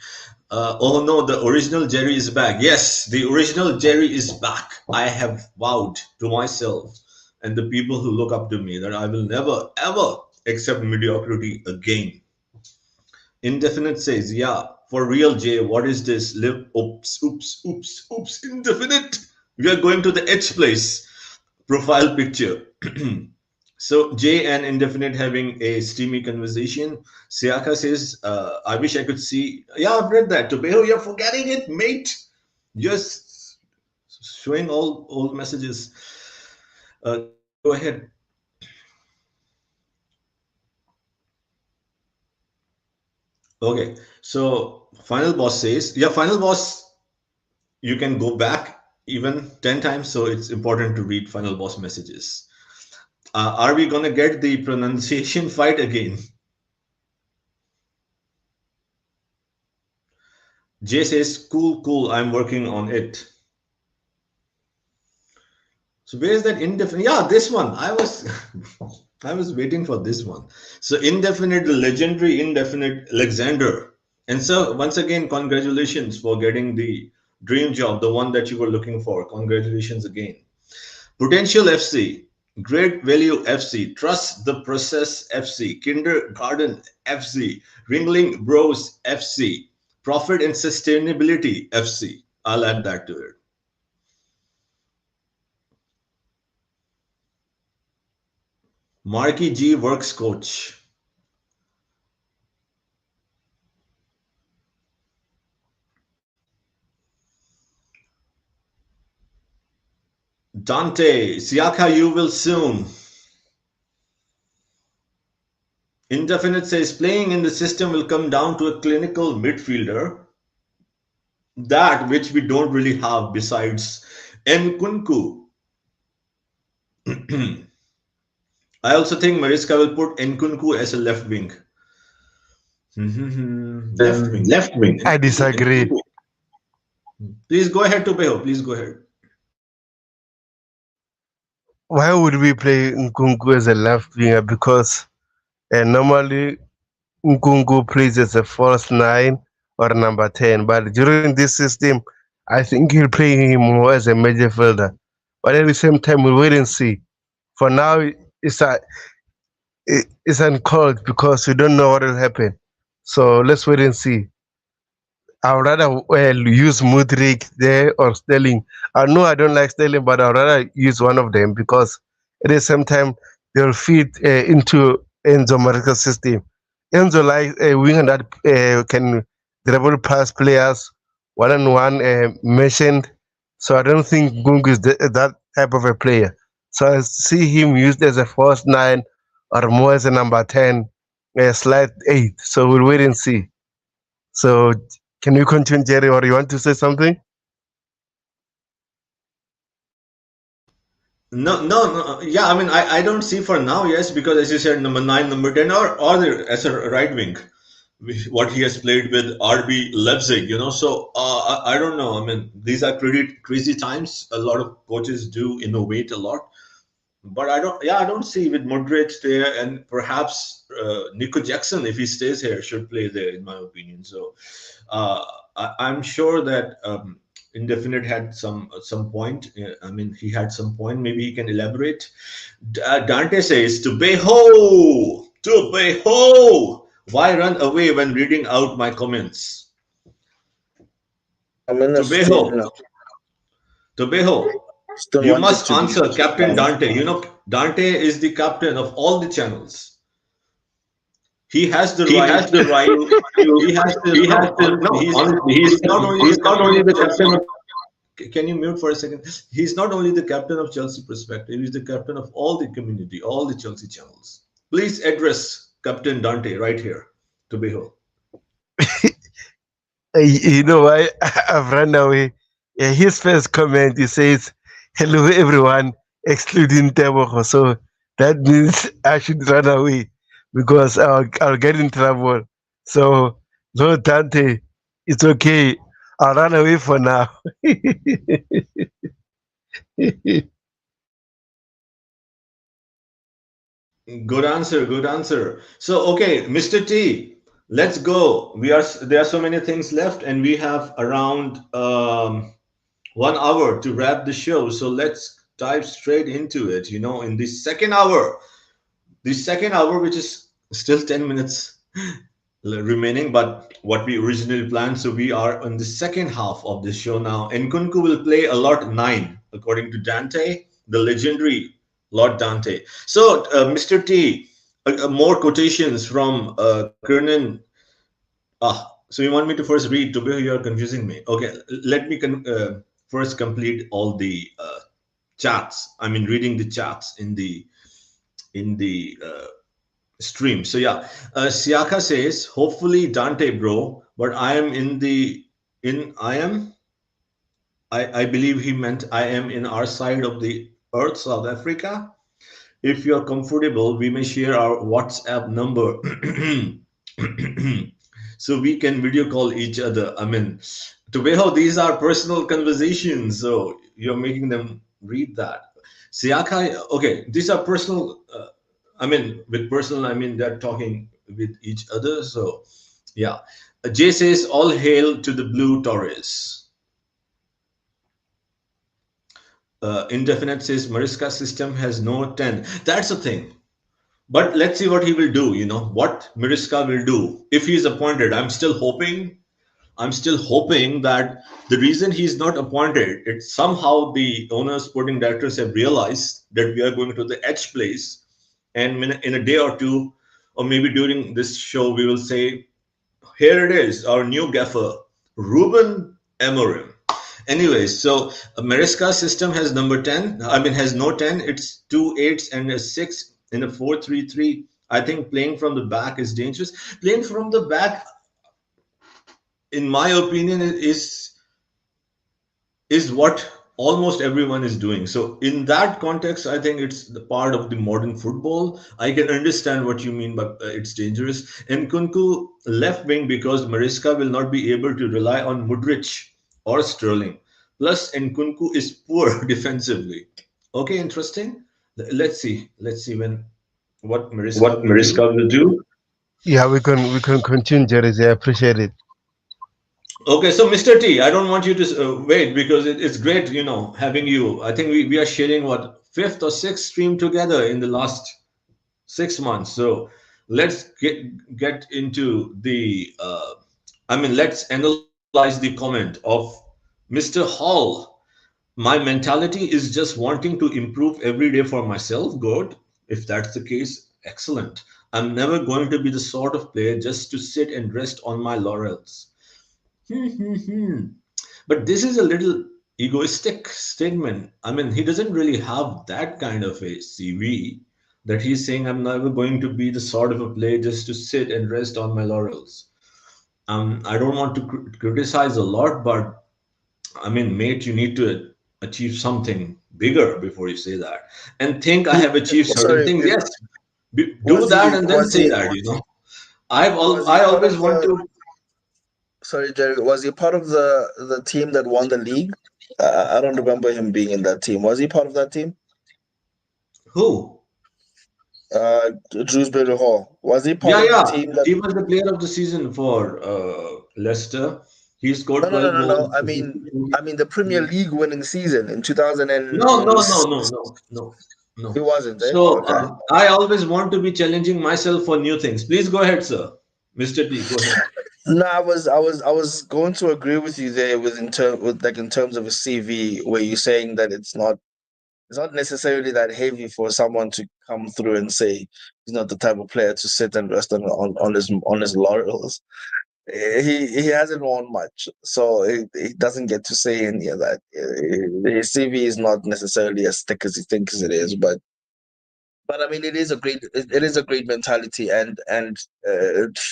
Oh no, the original Jerry is back. Yes, the original Jerry is back. I have vowed to myself and the people who look up to me that I will never ever accept mediocrity again. Indefinite says, yeah, for real, Jay, what is this? Oops, indefinite. We are going to the H place. Profile picture. So Jay and Indefinite having a steamy conversation. Siaka says, I wish I could see. Yeah, I've read that. Tobeho, you're forgetting it, mate. Just showing all old messages. Go ahead. Okay, so Final Boss says, yeah, Final Boss, you can go back even 10 times, so it's important to read Final Boss messages. Are we going to get the pronunciation fight again? Jay says, cool, I'm working on it. So where is that indefinite? Yeah, this one. I was waiting for this one. So indefinite, the legendary indefinite Alexander. And so once again, congratulations for getting the dream job, the one that you were looking for. Congratulations again. Potential FC, Great Value FC, Trust the Process FC, Kindergarten FC, Ringling Bros FC, Profit and Sustainability FC. I'll add that to it. Marky G Works Coach. Dante, Siaka, you will soon. Indefinite says playing in the system will come down to a clinical midfielder. That which we don't really have besides Nkunku. I also think Mariska will put Nkunku as a left wing. Left wing. I disagree. Please go ahead, Tobeho. Please go ahead. why would we play Nkunku as a left winger? Because normally Nkunku plays as a false nine or number 10, but during this system, I think he'll play him more as a midfielder. But at the same time, we'll wait and see. For now, it's a, it's uncalled because we don't know what will happen. So let's wait and see. I would rather use Mudrik there or Sterling. I know I don't like Sterling, but I'd rather use one of them because at the same time they'll fit into Enzo Maresca's system. Enzo likes a winger that can dribble past players one on one mentioned. So I don't think Gungu is that type of a player. So I see him used as a false nine or more as a number 10, a slight eight. So we'll wait and see. So can you continue, Jerry, or you want to say something? No, no, no. Yeah, I mean, I don't see for now, yes, because as you said, number nine, number 10, or the, as a right wing, what he has played with RB Leipzig, So I don't know. I mean, these are pretty crazy times. A lot of coaches do innovate a lot. But I don't see with Modric there, and perhaps Nico Jackson, if he stays here, should play there, in my opinion. So uh, I'm sure that Indefinite had some point. I mean, he had some point. Maybe he can elaborate. Dante says, "To Beho, to Beho. Why run away when reading out my comments? I'm in To a stream Beho, now. to Beho. Still You wanted must to be. answer, Captain Dante. Dante is the captain of all the channels. He has the He has right the right to. to. He has the He has no. the Honestly, no. he's Honestly, he's not only he's the not captain only of the captain Chelsea. of. Can you mute for a second? He's not only the captain of Chelsea perspective. He's the captain of all the community, all the Chelsea channels. Please address Captain Dante right here to Beho. You know why I've run away? His first comment, he says, "Hello, everyone," excluding Teboho. So that means I should run away because I'll get in trouble. So, Lord Dante, it's okay. I'll run away for now. Good answer. Good answer. So, okay, Mr. T, let's go. There are so many things left, and we have around 1 hour to wrap the show. So let's dive straight into it. In the second hour, which is still 10 minutes remaining, but what we originally planned. So we are on the second half of the show now. And Kunku will play a lot nine, according to Dante, the legendary Lord Dante. So, Mr. T, more quotations from Kiernan. So you want me to first read? To be you are confusing me. Okay, let me first complete all the chats. I mean, reading the chats in the stream. So yeah, Siaka says, hopefully Dante, bro. But I am in the in I am. I believe he meant I am in our side of the earth, South Africa. If you're comfortable, we may share our WhatsApp number so we can video call each other. I mean, Tubeho, these are personal conversations, so you're making them read that. Siaka, okay, these are personal. I mean, with personal, I mean they're talking with each other. So, yeah. Jay says, all hail to the Blue Torres. Indefinite says, Mariska system has no 10. That's the thing. But let's see what he will do, what Mariska will do if he is appointed. I'm still hoping that the reason he's not appointed, it's somehow the owners, sporting directors have realized that we are going to the H place, and in a day or two, or maybe during this show, we will say, here it is, our new gaffer, Ruben Amorim. Anyways, so Mariska system has number 10. I mean, has no 10. It's 2 8s and a 6 in a 4-3-3. I think playing from the back is dangerous. Playing from the back, in my opinion, is what almost everyone is doing. So in that context, I think it's the part of the modern football. I can understand what you mean, but it's dangerous. And Kunku left wing because Mariska will not be able to rely on Mudrich or Sterling. Plus, Nkunku is poor defensively. Okay, interesting. Let's see. Let's see when what Mariska What will do. Mariska will do. Yeah, we can continue, Jersey. I appreciate it. Okay, so Mr. T, I don't want you to wait because it's great, having you. I think we are sharing what fifth or sixth stream together in the last 6 months. So let's get into the. Let's analyze the comment of Mr. Hall. My mentality is just wanting to improve every day for myself. Good. If that's the case, excellent. I'm never going to be the sort of player just to sit and rest on my laurels. But this is a little egoistic statement. He doesn't really have that kind of a CV that he's saying, I'm never going to be the sort of a player just to sit and rest on my laurels. I don't want to criticize a lot, but mate, you need to achieve something bigger before you say that. And think I have achieved certain Sorry, things. Yes, do was that he and then was say he that. was he I part always of want the? to. Sorry, Jerry. Was he part of the team that won the league? I don't remember him being in that team. Was he part of that team? Who? Dewsbury Hall. Was he part Yeah, of the yeah. team that? He was the player of the season for Leicester. He scored No, no, no, 12 no, no. goals. I mean the Premier League winning season in No, no, 2006. no, no, no, no, He no. wasn't, eh? So Okay. I always want to be challenging myself for new things. Please go ahead, sir. Mr. T, go ahead. No, I was going to agree with you there in terms of a CV where you're saying that it's not necessarily that heavy for someone to come through and say he's not the type of player to sit and rest on his laurels. He hasn't won much, so he doesn't get to say any of that. His CV is not necessarily as thick as he thinks it is, but I mean, it is a great mentality, and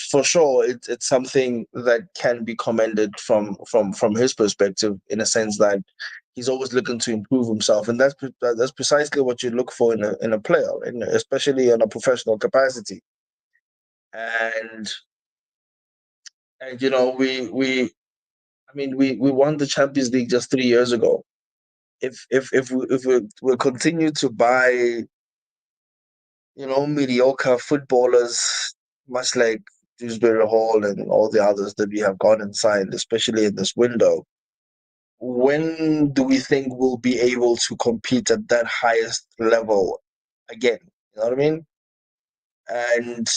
for sure, it's something that can be commended from his perspective, in a sense that he's always looking to improve himself, and that's precisely what you look for in a player, especially in a professional capacity. And we won the Champions League just 3 years ago. If we continue to buy mediocre footballers, much like Dewsbury Hall and all the others that we have gone and signed, especially in this window. When do we think we'll be able to compete at that highest level again? You know what I mean? And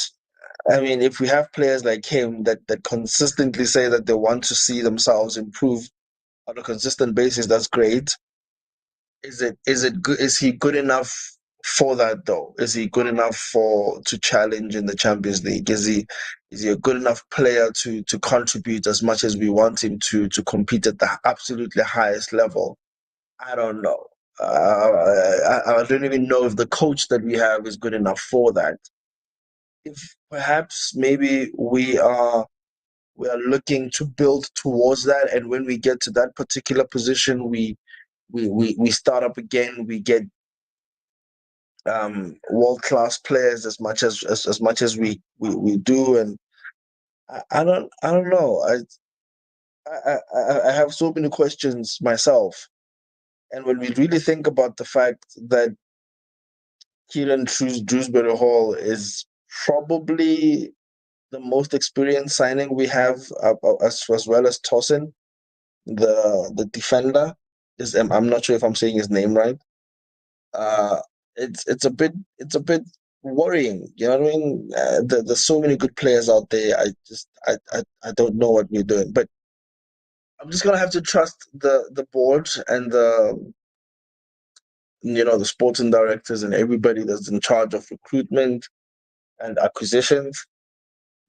I mean, if we have players like him that consistently say that they want to see themselves improve on a consistent basis, that's great. Is it good? Is he good enough for that though? Is he good enough for to challenge in the Champions League? Is he a good enough player to contribute as much as we want him to compete at the absolutely highest level? I don't know. I don't even know if the coach that we have is good enough for that. If perhaps maybe we are looking to build towards that, and when we get to that particular position, we start up again. We get world class players as much as we do, and I don't know. I have so many questions myself, and when we really think about the fact that Kiernan Dewsbury-Hall is probably the most experienced signing we have, as well as Tosin, the defender. I'm not sure if I'm saying his name right. uh, it's a bit worrying. You know what I mean? There's so many good players out there. I don't know what we're doing, but I'm just gonna have to trust the board and the sporting directors and everybody that's in charge of recruitment and acquisitions,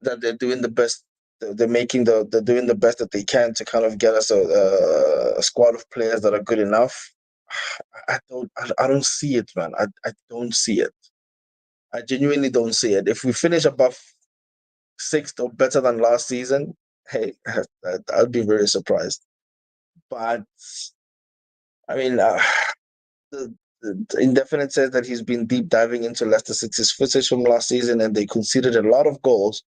that they're doing the best. They're doing the best that they can to kind of get us a squad of players that are good enough. I don't see it, man. I don't see it. I genuinely don't see it. If we finish above sixth or better than last season, hey, I'd be very surprised. But I mean, the Indefinite says that he's been deep diving into Leicester City's footage from last season, and they conceded a lot of goals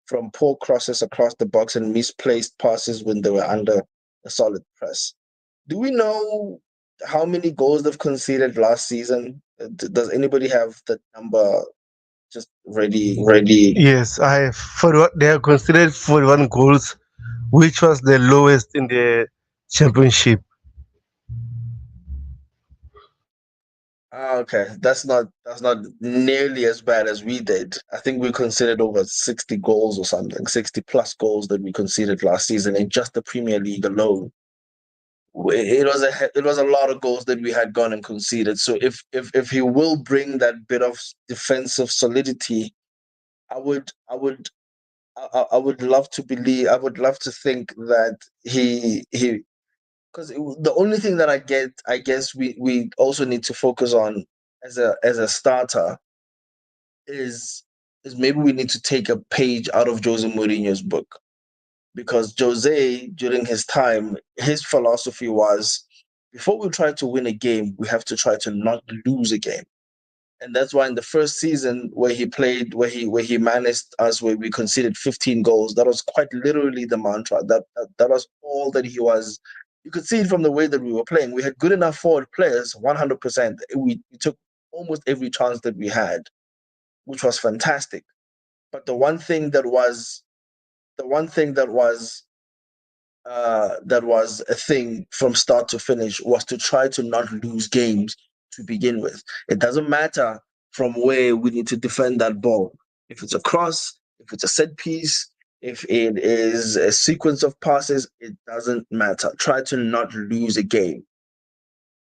from poor crosses across the box and misplaced passes when they were under a solid press. Do we know how many goals they've conceded last season? Does anybody have that number just ready? Yes, they are considered 41 goals, which was the lowest in the championship. Okay, that's not nearly as bad as we did. I think we considered over 60 goals or something, 60 plus goals that we conceded last season in just the Premier League alone. It was a lot of goals that we had gone and conceded. So if he will bring that bit of defensive solidity, I would love to believe. I would love to think that he because the only thing that I guess we also need to focus on as a starter is maybe we need to take a page out of Jose Mourinho's book, because Jose, during his time, his philosophy was, before we try to win a game, we have to try to not lose a game. And that's why in the first season where he played, where he managed us, where we conceded 15 goals, that was quite literally the mantra. That was all that he was. You could see it from the way that we were playing. We had good enough forward players, 100%. We took almost every chance that we had, which was fantastic. But the one thing that was a thing from start to finish was to try to not lose games to begin with. It doesn't matter from where we need to defend that ball. If it's a cross, if it's a set piece, if it is a sequence of passes, it doesn't matter. Try to not lose a game.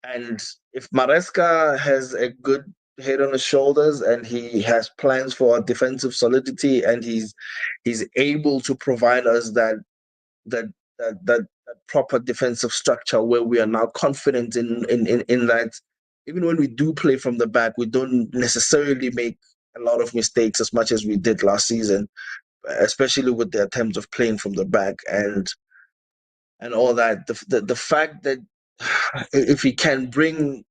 And if Maresca has a good head on his shoulders and he has plans for defensive solidity and he's able to provide us that that proper defensive structure where we are now confident in that, even when we do play from the back, we don't necessarily make a lot of mistakes as much as we did last season, especially with the attempts of playing from the back and all that. The fact that if he can bring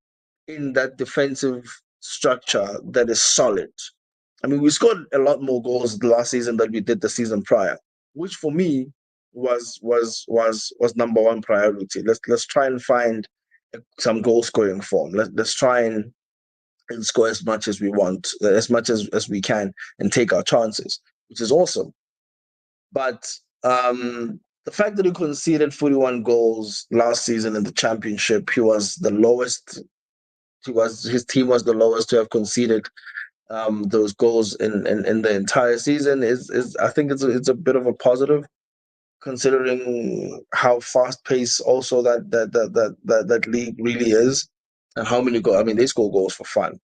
in that defensive structure that is solid. I mean, we scored a lot more goals last season than we did the season prior, which for me was number one priority. Let's try and find some goal scoring form. Let's try and score as much as we want, as much as we can, and take our chances, which is awesome. But the fact that he conceded 41 goals last season in the championship, he was the lowest. His team was the lowest to have conceded those goals in the entire season. Is I think it's a bit of a positive, considering how fast paced also that league really is, and how many goals. I mean, they score goals for fun.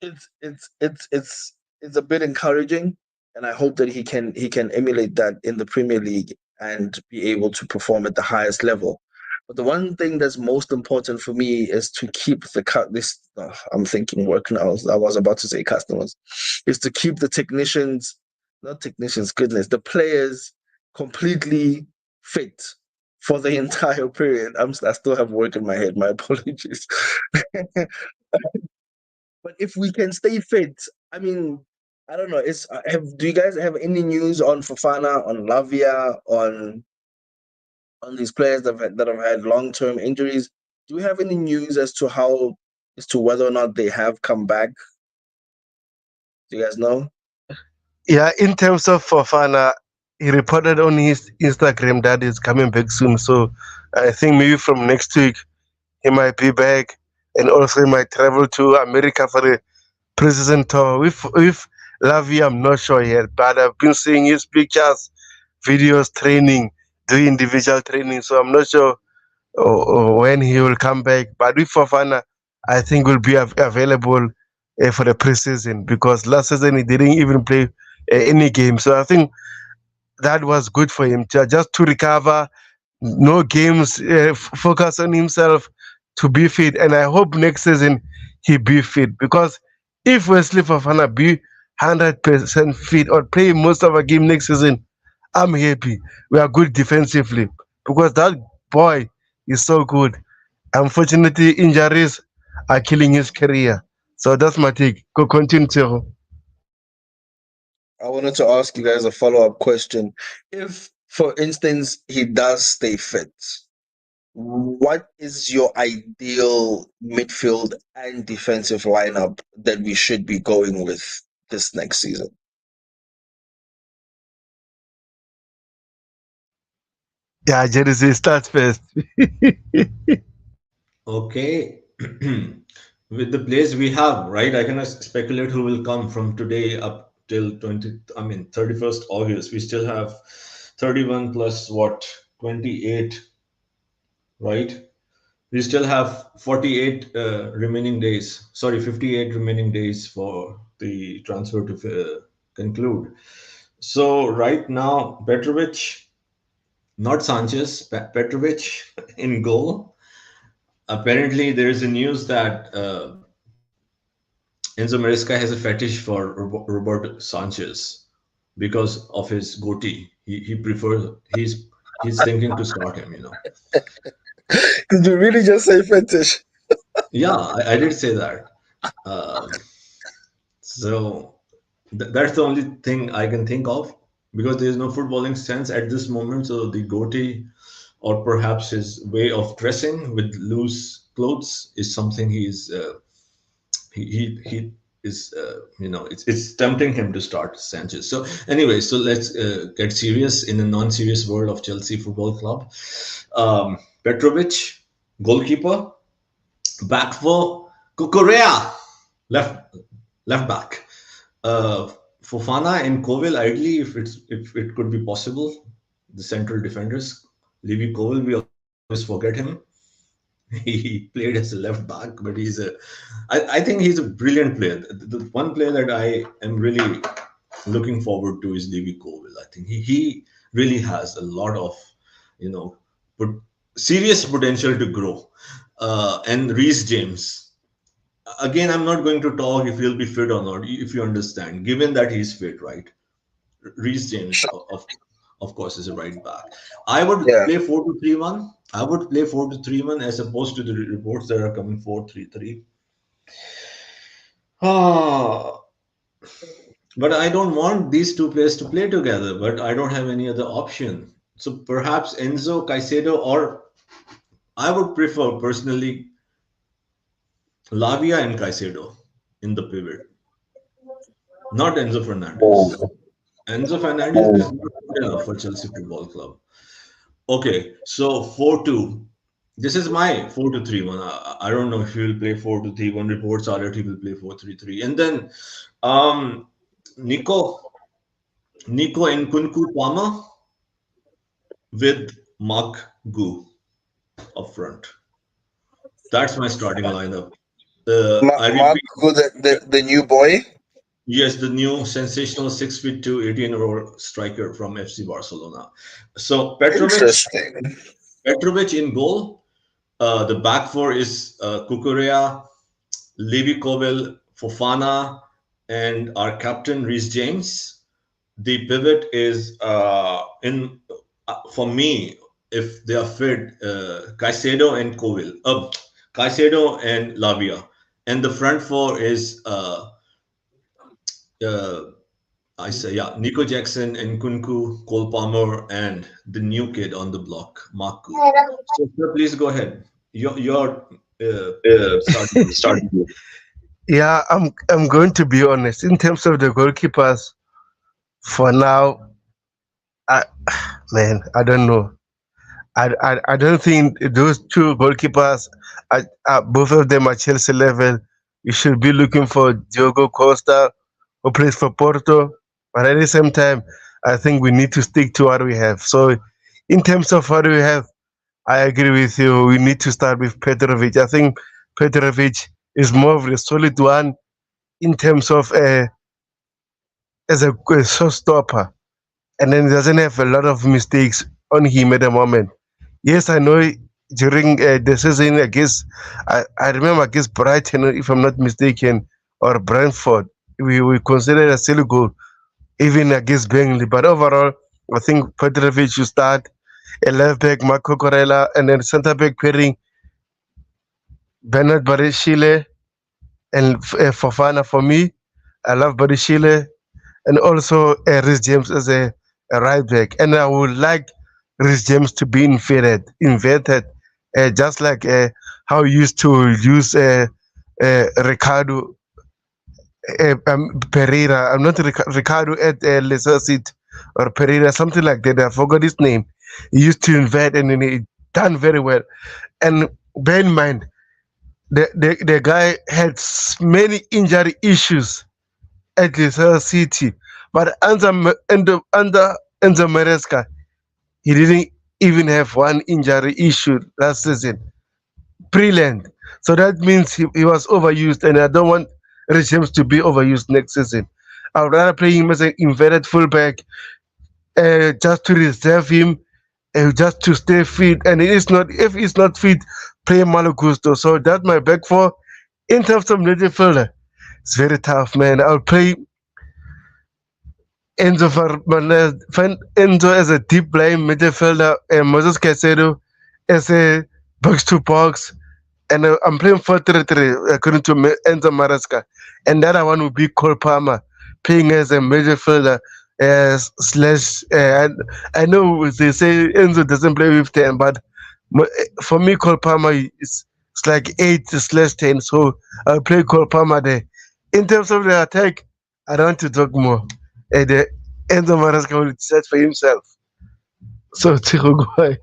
It's a bit encouraging, and I hope that he can emulate that in the Premier League and be able to perform at the highest level. But the one thing that's most important for me is to keep I'm thinking work now. I was about to say customers, is to keep the technicians, not technicians, goodness, the players completely fit for the entire period. I still have work in my head. My apologies. But if we can stay fit, I mean, I don't know. Do you guys have any news on Fofana, on Lavia, on these players that have had long term injuries? Do we have any news as to whether or not they have come back? Do you guys know? Yeah, in terms of Fofana, he reported on his Instagram that he's coming back soon. So I think maybe from next week he might be back, and also he might travel to America for the preseason tour. With Lavi, I'm not sure yet, but I've been seeing his pictures, videos, training, doing individual training. So I'm not sure when he will come back. But with Fofana, I think will be available for the preseason, because last season he didn't even play any game. So I think that was good for him just to recover, no games, focus on himself to be fit. And I hope next season he be fit, because if Wesley Fofana be 100% fit or play most of our game next season, I'm happy. We are good defensively, because that boy is so good. Unfortunately, injuries are killing his career. So that's my take. Go continue, Tero. I wanted to ask you guys a follow up question. If, for instance, he does stay fit, what is your ideal midfield and defensive lineup that we should be going with this next season? Yeah, Jersey starts first. Okay. With the players we have, right? I cannot speculate who will come from today up till 31st August. We still have 31 plus what, 28, right? We still have 48 remaining days. Sorry, 58 remaining days for the transfer to conclude. So right now, Petrovic, not Sanchez, Petrovic in goal. Apparently, there is a news that Enzo Maresca has a fetish for Roberto Sanchez because of his goatee. He prefers he's thinking to start him. Did you really just say fetish? Yeah, I did say that. Um, so that's the only thing I can think of because there is no footballing sense at this moment. So the goatee, or perhaps his way of dressing with loose clothes, is something he is it's tempting him to start Sanchez. So anyway, so let's get serious in a non-serious world of Chelsea Football Club. Petrovic, goalkeeper, back four, Kukurea, left left back. Uh, Fofana and Koval, ideally, if it could be possible, the central defenders. Levi Koval, we always forget him. He played as a left back, but I think he's a brilliant player. The one player that I am really looking forward to is Levi Koval. I think he really has a lot of, you know, but serious potential to grow. And Reece James, again, I'm not going to talk if he'll be fit or not, if you understand, given that he's fit, right? Reece James, of course, is a right back. I would Yeah. play 4-2-3-1. I would play 4-2-3-1 as opposed to the reports that are coming 4-3-3. Ah, but I don't want these two players to play together, but I don't have any other option. So perhaps Enzo, Caicedo, or I would prefer personally Lavia and Caicedo in the pivot, not Enzo Fernandez. Enzo Fernandez is not good enough for Chelsea Football Club. Okay, so 4-2. This is my 4-2-3-1. I don't know if he will play 4-2-3-1. Reports are that he will play 4-3-3. And then um, Nico, Nico and Kunku Palmer with Mark Gu up front. That's my starting lineup. I Mark, repeat, who the new boy? yes, the new sensational 6'2", 18-year-old striker from FC Barcelona. So Interesting. Petrovic in goal. The back four is Kukurea, Levi Koval, Fofana, and our captain Reece James. The pivot is in for me, if they are fit, Caicedo and Koval, Caicedo and Lavia, and the front four is uh, I say, yeah, Nico Jackson and Kunku, Cole Palmer, and the new kid on the block, Marku. So, sir, please go ahead. Your starting group. Starting with. Yeah, I'm going to be honest. In terms of the goalkeepers, for now, I man, I don't know. I don't think those two goalkeepers, both of them at Chelsea level. You should be looking for Diogo Costa, who plays for Porto. But at the same time, I think we need to stick to what we have. So, in terms of what we have, I agree with you. We need to start with Petrovic. I think Petrovic is more of a solid one in terms of as a showstopper, and then he doesn't have a lot of mistakes on him at the moment. Yes, I know during the season, I remember against Brighton, if I'm not mistaken, or Brentford, we considered a silly goal, even against Burnley. But overall, I think Petrovic should start a left back, Marco Corella, and then centre back pairing Bernard Barishile and Fofana for me. I love Barishile and also Rhys James as a right back. And I would like Rhys James to be inverted just like how we used to use Ricardo Pereira. I'm not Ricardo at Leicester City or Pereira, something like that. I forgot his name. He used to invent and then he done very well. And bear in mind, the guy had many injury issues at Leicester City, but under Enzo Maresca, he didn't even have one injury issue last season. Brilliant. So that means he was overused, and I don't want James to be overused next season. I would rather play him as an inverted fullback, just to reserve him, just to stay fit. And it is not if he's not fit, play Malo Gusto. So that's my back four. In terms of midfielder, it's very tough, man. I'll play Enzo as a deep lying midfielder, and Moses Caicedo as a box to box. And I'm playing 4-3-3 according to Enzo Maresca. And the other one would be Cole Palmer, playing as a midfielder. Slash, I know they say Enzo doesn't play with 10, but for me, Cole Palmer is it's like 8/10. So I'll play Cole Palmer there. In terms of the attack, I don't want to talk more. The Enzo Maresca will decide for himself. So, Chico, go ahead.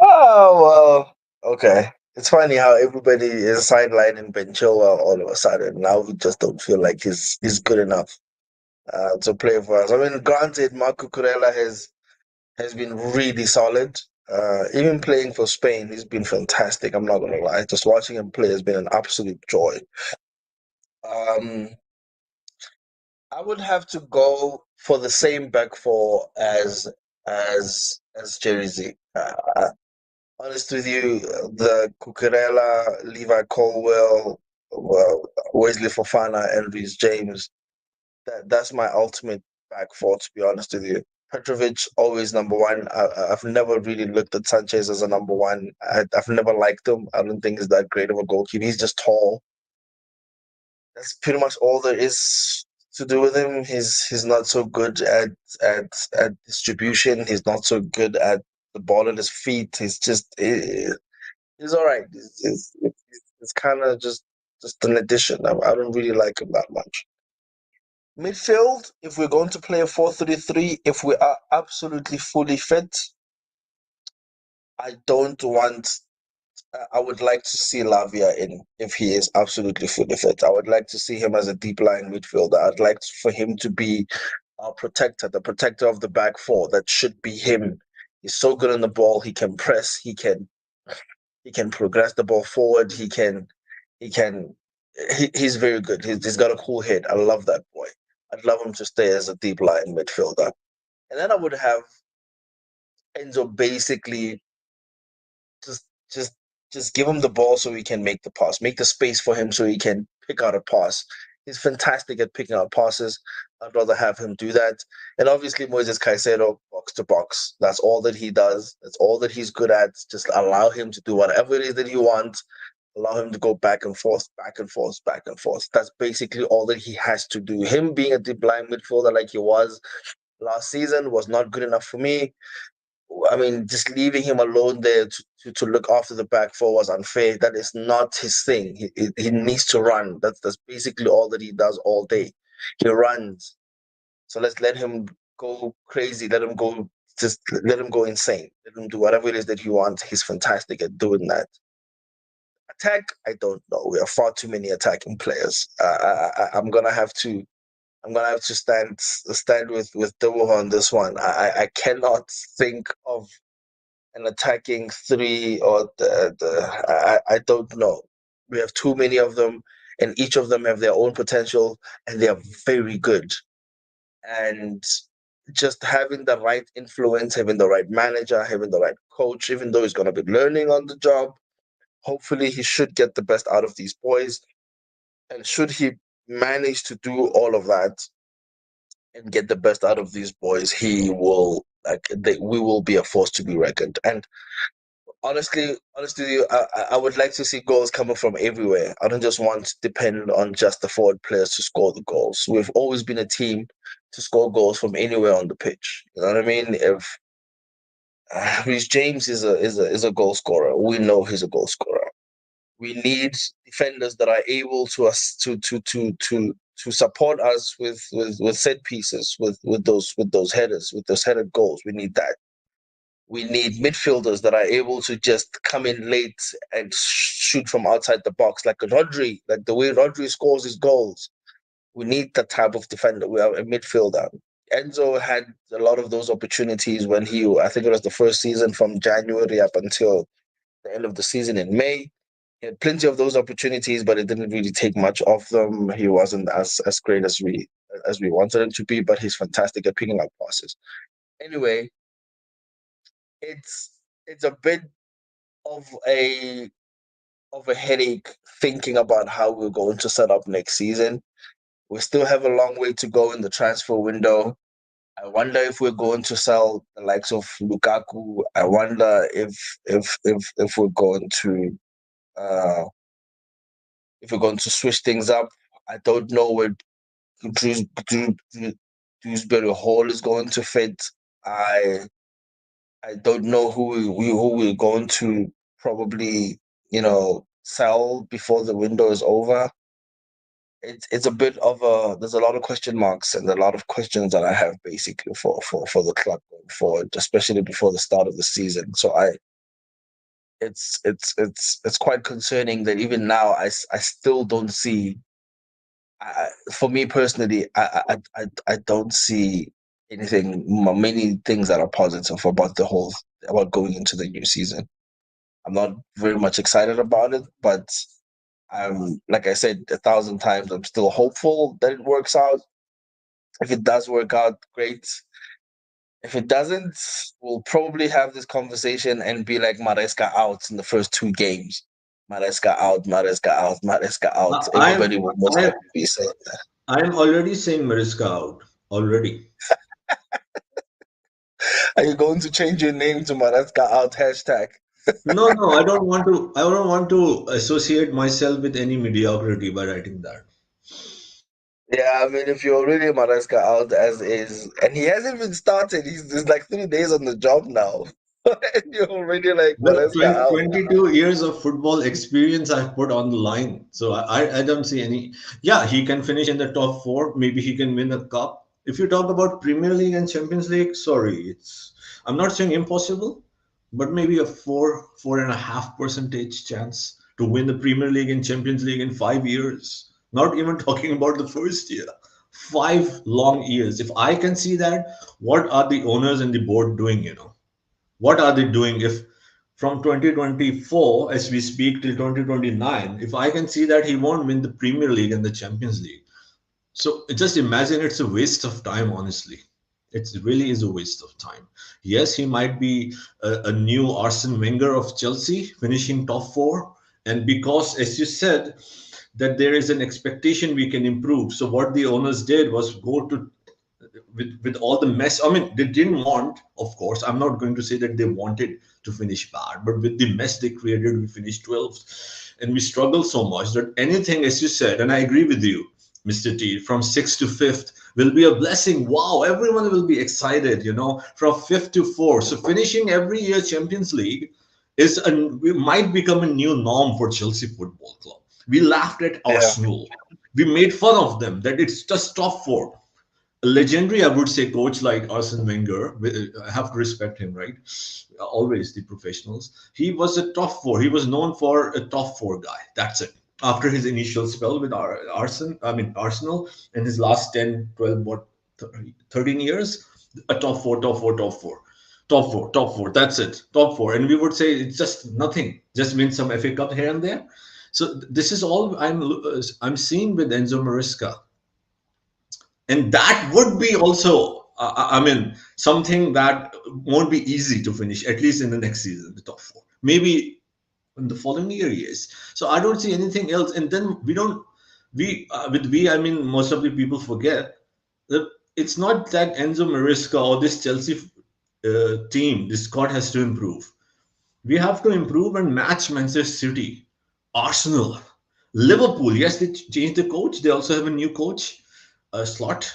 Oh well, okay. It's funny how everybody is sidelined Ben Chilwell all of a sudden. Now we just don't feel like he's good enough to play for us. I mean, granted, Marco Kurela has been really solid. Even playing for Spain, he's been fantastic. I'm not gonna lie. Just watching him play has been an absolute joy. Um, I would have to go for the same back four as Jerry Z. Honest with you, the Cucurella, Levi Colwell, well, Wesley Fofana, and Reece James. That's my ultimate back four. To be honest with you, Petrovic always number one. I've never really looked at Sanchez as a number one. I've never liked him. I don't think he's that great of a goalkeeper. He's just tall. That's pretty much all there is to do with him. He's not so good at distribution. He's not so good at the ball at his feet. He's all right. It's kind of just an addition. I don't really like him that much. Midfield, if we're going to play a 4-3-3, if we are absolutely fully fit, I don't want. I would like to see Lavia in if he is absolutely fully fit. I would like to see him as a deep line midfielder. I'd like for him to be our protector, the protector of the back four. That should be him. He's so good on the ball. He can press. He can progress the ball forward. He's very good. He's got a cool head. I love that boy. I'd love him to stay as a deep line midfielder. And then I would have Enzo basically just just just give him the ball so he can make the pass. Make the space for him so he can pick out a pass. He's fantastic at picking out passes. I'd rather have him do that. And obviously Moises Caicedo, box to box. That's all that he does. That's all that he's good at. Just allow him to do whatever it is that he wants. Allow him to go back and forth, back and forth, back and forth. That's basically all that he has to do. Him being a deep line midfielder like he was last season was not good enough for me. I mean, just leaving him alone there to look after the back four was unfair. That is not his thing. He needs to run. That's basically all that he does all day. He runs. So let's let him go crazy. Let him go. Just let him go insane. Let him do whatever it is that he wants. He's fantastic at doing that. Attack, I don't know. We have far too many attacking players. I'm gonna have to. I'm gonna have to stand with Dewar on this one. I cannot think of an attacking three or I don't know. We have too many of them, and each of them have their own potential, and they are very good. And just having the right influence, having the right manager, having the right coach, even though he's gonna be learning on the job, hopefully he should get the best out of these boys. And should he manage to do all of that and get the best out of these boys, he will we will be a force to be reckoned. And honestly, I would like to see goals coming from everywhere. I don't just want to depend on just the forward players to score the goals. We've always been a team to score goals from anywhere on the pitch. You know what I mean? Reece James is a goal scorer. We know he's a goal scorer. We need defenders that are able to us to support us with set pieces, with those headers, with those headed goals. We need that. We need midfielders that are able to just come in late and shoot from outside the box, like Rodri, like the way Rodri scores his goals. We need that type of defender. We are a midfielder. Enzo had a lot of those opportunities when I think it was the first season from January up until the end of the season in May. He had plenty of those opportunities, but it didn't really take much of them. He wasn't as great as we wanted him to be, but he's fantastic at picking up passes. Anyway, it's a bit of a headache thinking about how we're going to set up next season. We still have a long way to go in the transfer window. I wonder if we're going to sell the likes of Lukaku. I wonder if we're going to uh, switch things up. I don't know where Dewsbury-Hall is going to fit. I don't know who we're going to probably sell before the window is over. It's a bit of there's a lot of question marks and a lot of questions that I have basically for the club going forward, especially before the start of the season. So it's quite concerning that even now I still don't see. For me personally, I don't see many things that are positive about going into the new season. I'm not very much excited about it, but like I said 1,000 times, I'm still hopeful that it works out. If it does work out, great. If it doesn't, we'll probably have this conversation and be like Maresca out in the first 2 games. Maresca out, Maresca out, Maresca out. Everybody will most likely be saying that. I'm already saying Mariska out already. Are you going to change your name to Maresca out hashtag? No, I don't want to. I don't want to associate myself with any mediocrity by writing that. Yeah, I mean, if you're already Maresca out as is, and he hasn't even started, he's like 3 days on the job now, and you're already like Well, Maresca out. 22 years of football experience I've put on the line. So I don't see any. Yeah, he can finish in the top four. Maybe he can win a cup. If you talk about Premier League and Champions League, sorry, I'm not saying impossible, but maybe a 4.5% chance to win the Premier League and Champions League in 5 years. Not even talking about the first year. 5 long years. If I can see that, what are the owners and the board doing, what are they doing if from 2024 as we speak till 2029, if I can see that he won't win the Premier League and the Champions League? So just imagine, it's a waste of time, honestly. It really is a waste of time. Yes, he might be a new Arsene Wenger of Chelsea, finishing top four. And because, as you said, that there is an expectation we can improve. So what the owners did was go to with all the mess. I mean, they didn't want, of course, I'm not going to say that they wanted to finish bad, but with the mess they created, we finished 12th. And we struggled so much that anything, as you said, and I agree with you, Mr. T, from 6th to 5th will be a blessing. Wow, everyone will be excited, from 5th to 4th. So finishing every year Champions League we might become a new norm for Chelsea Football Club. We laughed at Arsenal. We made fun of them that it's just top four. A legendary, I would say, coach like Arsene Wenger. I have to respect him, right? Always the professionals. He was a top four. He was known for a top four guy. That's it. After his initial spell with Arsenal, and his last 10, 12, 13 years, a top four, top four, top four. Top four, top four. That's it. Top four. And we would say it's just nothing. Just win some FA Cup here and there. So this is all I'm seeing with Enzo Maresca. And that would be also, something that won't be easy to finish, at least in the next season, the top four. Maybe in the following year, yes. So I don't see anything else. And then I mean, most of the people forget that it's not that Enzo Maresca or this Chelsea team, this squad has to improve. We have to improve and match Manchester City, Arsenal, Liverpool. Yes, they changed the coach. They also have a new coach, Slot.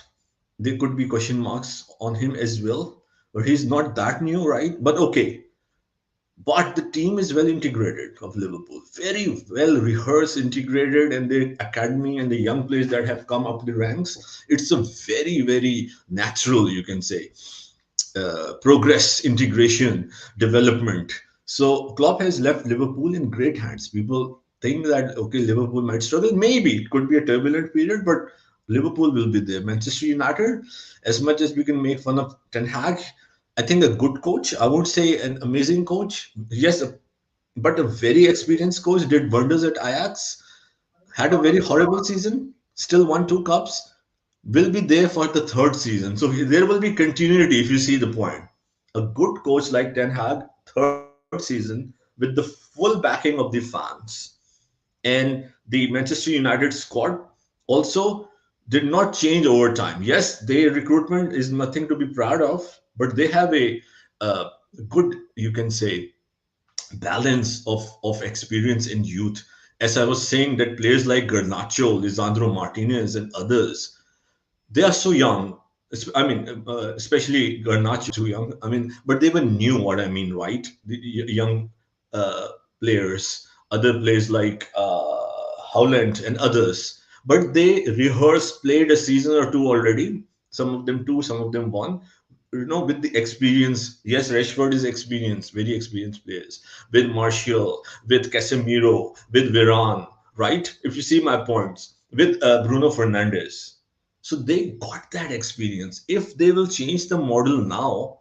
There could be question marks on him as well. but he's not that new, right? But okay. But the team is well integrated of Liverpool, very well rehearsed, integrated, and the academy and the young players that have come up the ranks. It's a very, very natural, you can say, progress, integration, development. So Klopp has left Liverpool in great hands. People think that okay, Liverpool might struggle. Maybe it could be a turbulent period, but Liverpool will be there. Manchester United, as much as we can make fun of Ten Hag, I think a good coach. I won't say an amazing coach. Yes, but a very experienced coach did wonders at Ajax. Had a very horrible season. Still won two cups. Will be there for the third season. So there will be continuity if you see the point. A good coach like Ten Hag, third season with the full backing of the fans. And the Manchester United squad also did not change over time. Yes, their recruitment is nothing to be proud of, but they have a good, you can say, balance of experience and youth. As I was saying, that players like Garnacho, Lisandro Martinez, and others, they are so young. I mean, especially Garnacho, too young. I mean, but they were new. What I mean, right? The young uh, players, other players like Howland and others. But they rehearsed, played a season or two already. Some of them two, some of them one. You know, with the experience. Yes, Rashford is experienced, very experienced players. With Martial, with Casemiro, with Varane, right? If you see my points, with Bruno Fernandes. So they got that experience. If they will change the model now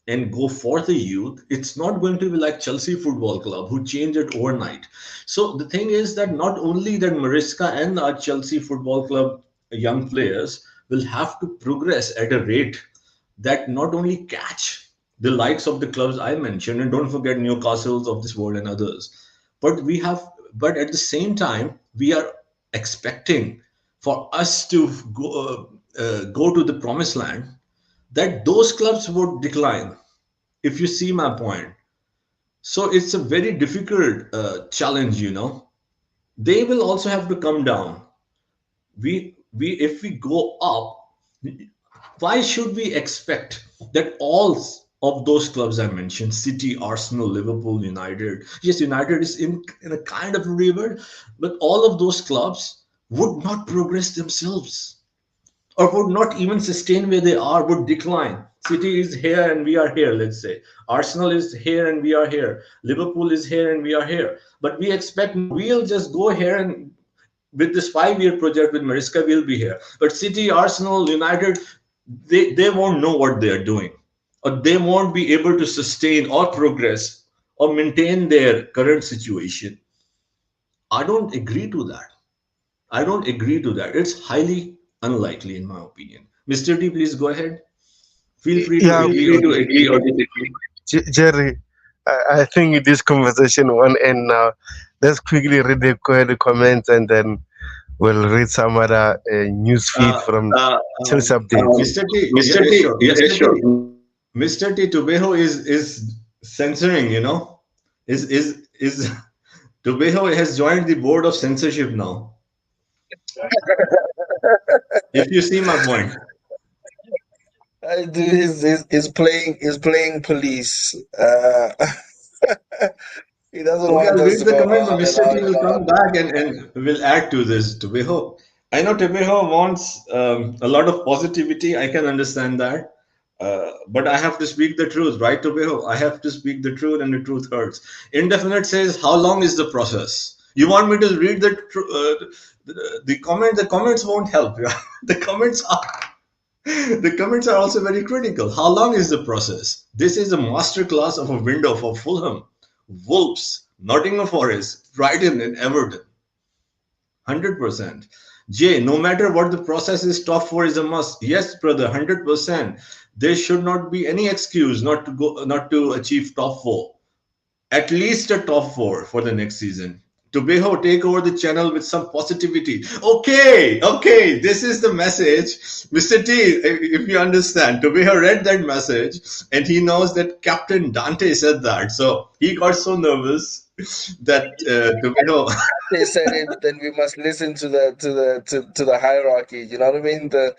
and go for the youth, it's not going to be like Chelsea Football Club who changed it overnight. So the thing is that not only that Mariska and our Chelsea Football Club young players will have to progress at a rate that not only catch the likes of the clubs I mentioned, and don't forget Newcastles of this world and others, but at the same time, we are expecting for us to go to the promised land, that those clubs would decline, if you see my point. So it's a very difficult challenge, you know. They will also have to come down. We if we go up, why should we expect that all of those clubs I mentioned, City, Arsenal, Liverpool, United, yes, United is in a kind of a rebuild, but all of those clubs would not progress themselves, or would not even sustain where they are, would decline. City is here and we are here, let's say. Arsenal is here and we are here. Liverpool is here and we are here. But we expect we'll just go here, and with this 5-year project with Mariska, we'll be here. But City, Arsenal, United, they won't know what they are doing, or they won't be able to sustain or progress or maintain their current situation. I don't agree to that. I don't agree to that. It's highly unlikely, in my opinion. Mr. T, please go ahead. Feel free to Yeah, agree or disagree. Jerry, I think this conversation won't end now. Let's quickly read the comments and then we'll read some other news feed from Chelsea updates. Mr. T, Mr. T, sure. yes, sure. Mr. T, Tobeho is censoring, you know. Is Tobeho has joined the board of censorship now. If you see my point. He's playing police. He doesn't Okay, want I'll us read to the go comment, but on and Mr. on T and will come on. back and will add to this, Tobeho. I know Tobeho wants a lot of positivity. I can understand that. But I have to speak the truth, right, Tobeho? I have to speak the truth, and the truth hurts. Indefinite says, how long is the process? You want me to read the comment? The comments won't help. The comments are the comments are also very critical. How long is the process? This is a masterclass of a window for Fulham, Wolves, Nottingham Forest, Brighton, and Everton. 100%. Jay, no matter what the process is, top four is a must. Yes, brother, 100%. There should not be any excuse not to achieve top four. At least a top four for the next season. Tobeho, take over the channel with some positivity. Okay, this is the message. Mr. T, if you understand, Tobeho read that message and he knows that Captain Dante said that. So he got so nervous. that Tumeho. They said it, then we must listen to the hierarchy. You know what I mean? The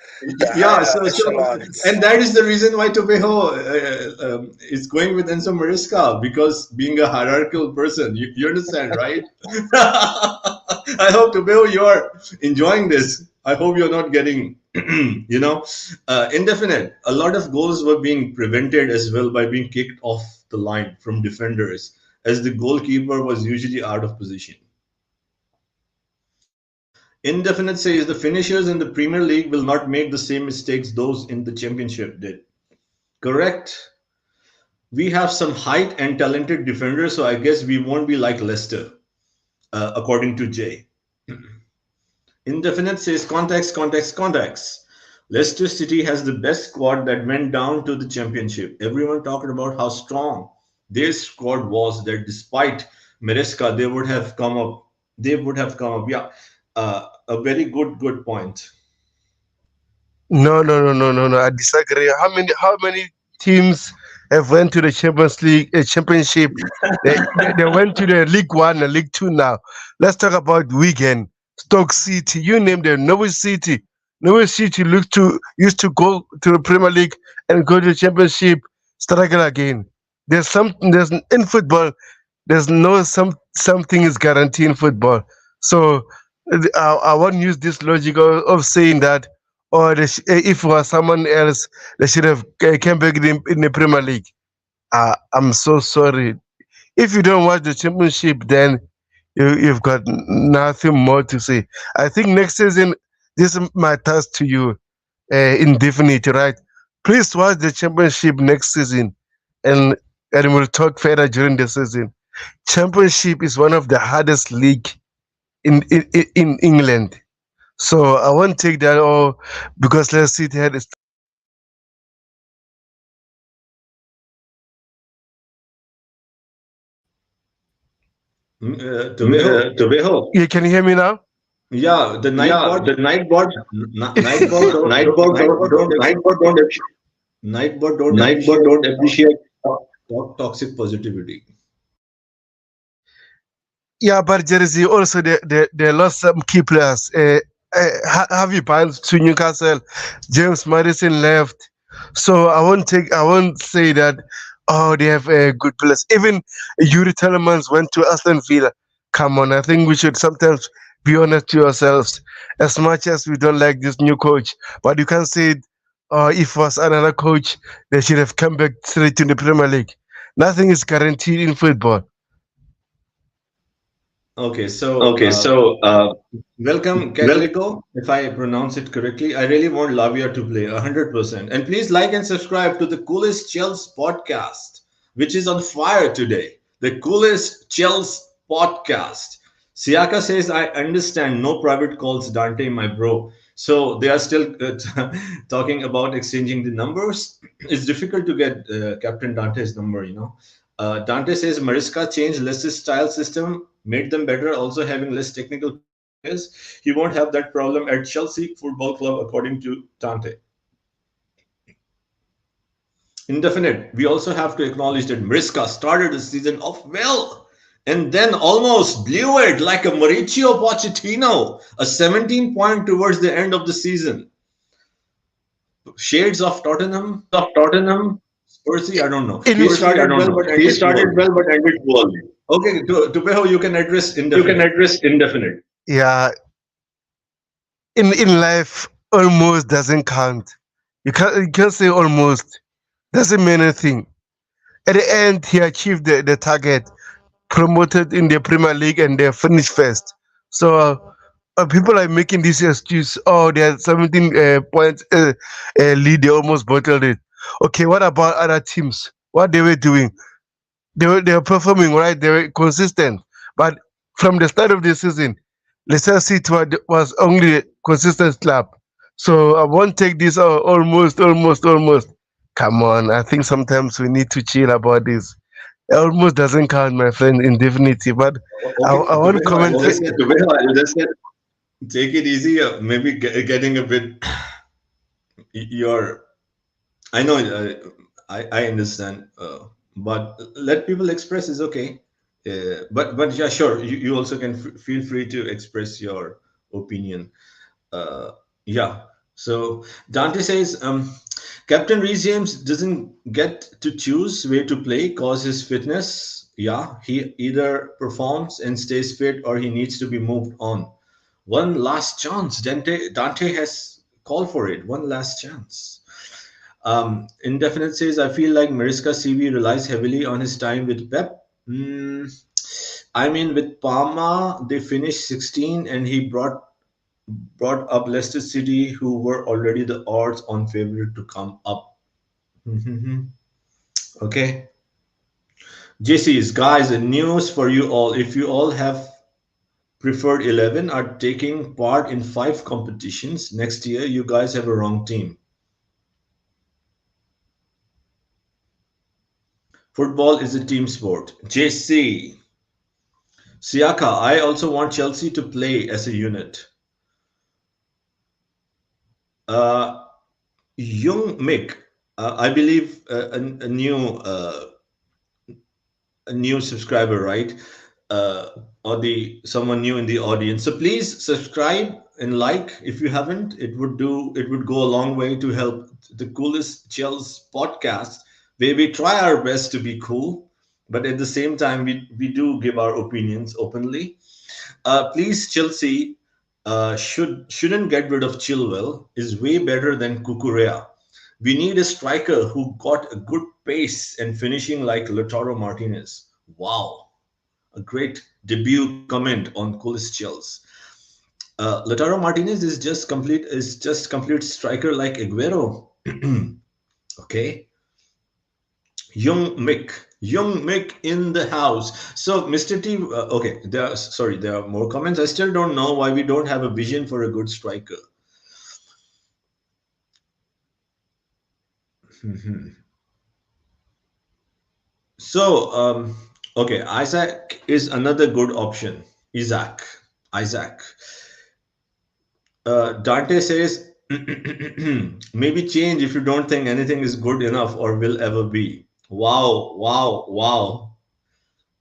Yeah, higher echelons. and that is the reason why Tobeho is going with Enzo Maresca, because being a hierarchical person, you understand, right? I hope Tobeho you are enjoying this. I hope you're not getting, indefinite. A lot of goals were being prevented as well by being kicked off the line from defenders, as the goalkeeper was usually out of position. Indefinite says the finishers in the Premier League will not make the same mistakes those in the Championship did. Correct. We have some height and talented defenders, so I guess we won't be like Leicester, according to Jay. Indefinite says context, context, context. Leicester City has the best squad that went down to the Championship. Everyone talked about how strong their squad was, that despite Maresca, they would have come up. They would have come up. Yeah, a very good point. No. I disagree. How many teams have went to the Champions League, championship? They went to the League One and League Two now. Let's talk about Wigan, Stoke City. You name them. Norwich City. Norwich City used to go to the Premier League and go to the Championship, struggle again. There's in football. There's no something is guaranteed in football. So I won't use this logic of saying that, or if it was someone else, they should have came back in the Premier League. I'm so sorry. If you don't watch the championship, then you've got nothing more to say. I think next season, this is my task to you, indefinite, right? Please watch the championship next season, and we'll talk further during the season. Championship is one of the hardest league in England. So I won't take that all because let's sit here. Tobeho. Tobeho. Yeah, can you hear me now? Yeah, the Yeah, Nightbot, the Nightbot, Nightbot, Nightbot don't appreciate. toxic positivity. Yeah, but Jersey also they lost some key players. Harvey Barnes to Newcastle, James Madison left. So I won't say that. Oh, they have good players. Even Yuri Telemans went to Aston Villa. Come on, I think we should sometimes be honest to ourselves. As much as we don't like this new coach, but you can say, if it was another coach, they should have come back straight to the Premier League. Nothing is guaranteed in football. Okay, so Okay, so welcome, well, Caglico, if I pronounce it correctly. I really want Lavia to play 100%. And please like and subscribe to the Coolest Chels podcast, which is on fire today. The Coolest Chels podcast. Siaka says, I understand no private calls, Dante, my bro. So they are still talking about exchanging the numbers. It's difficult to get Captain Dante's number. Dante says Mariska changed Leicester's style system, made them better, also having less technical players. He won't have that problem at Chelsea Football Club, according to Dante. Indefinite. We also have to acknowledge that Mariska started the season off well and then almost blew it like a Mauricio Pochettino, a 17 point towards the end of the season. Shades of Tottenham. Spursy, I don't know. He started well but ended poorly. Okay, Tupeho, you can address indefinite. Yeah, in life, almost doesn't count. You can't say almost. Doesn't mean anything. At the end, he achieved the target, promoted in the Premier League, and they finished first. So people are making this excuse. Oh, they had 17 points lead. They almost bottled it. Okay, what about other teams? What they were doing? They were performing right. They were consistent. But from the start of the season, Leicester City was only a consistent club. So I won't take this almost. Come on, I think sometimes we need to chill about this. It almost doesn't count, my friend, indefinitely. But Okay, I won't comment. take it easy. Maybe getting a bit. Your, I know, I understand, but let people express is okay. But yeah, sure. You also can feel free to express your opinion. Uh, yeah. So Dante says, Captain Reece James doesn't get to choose where to play cause his fitness. Yeah, he either performs and stays fit or he needs to be moved on. One last chance. Dante has called for it. One last chance. Indefinite says, I feel like Mariska CV relies heavily on his time with Pep. I mean, with Parma, they finished 16 and he brought up Leicester City, who were already the odds-on favorite to come up. Okay. JC's guys, news for you all. If you all have preferred 11 are taking part in 5 competitions next year, you guys have a wrong team. Football is a team sport. JC. Siaka, I also want Chelsea to play as a unit. Uh, Young Mick, I believe a new subscriber, right? Uh, or the someone new in the audience. So please subscribe and like if you haven't. It would go a long way to help the coolest Chels podcast, where we try our best to be cool, but at the same time we do give our opinions openly. Please, Chelsea shouldn't get rid of Chilwell. Is way better than Kukurea. We need a striker who got a good pace and finishing like Lautaro Martinez. Wow, a great debut comment on Coolest Chills. Lautaro Martinez is just complete striker like Aguero. Okay, Young Mick in the house. So, Mr. T, okay, there are more comments. I still don't know why we don't have a vision for a good striker. So, okay, Isaac is another good option. Isaac, Isaac. Dante says, maybe change if you don't think anything is good enough or will ever be. Wow, wow, wow.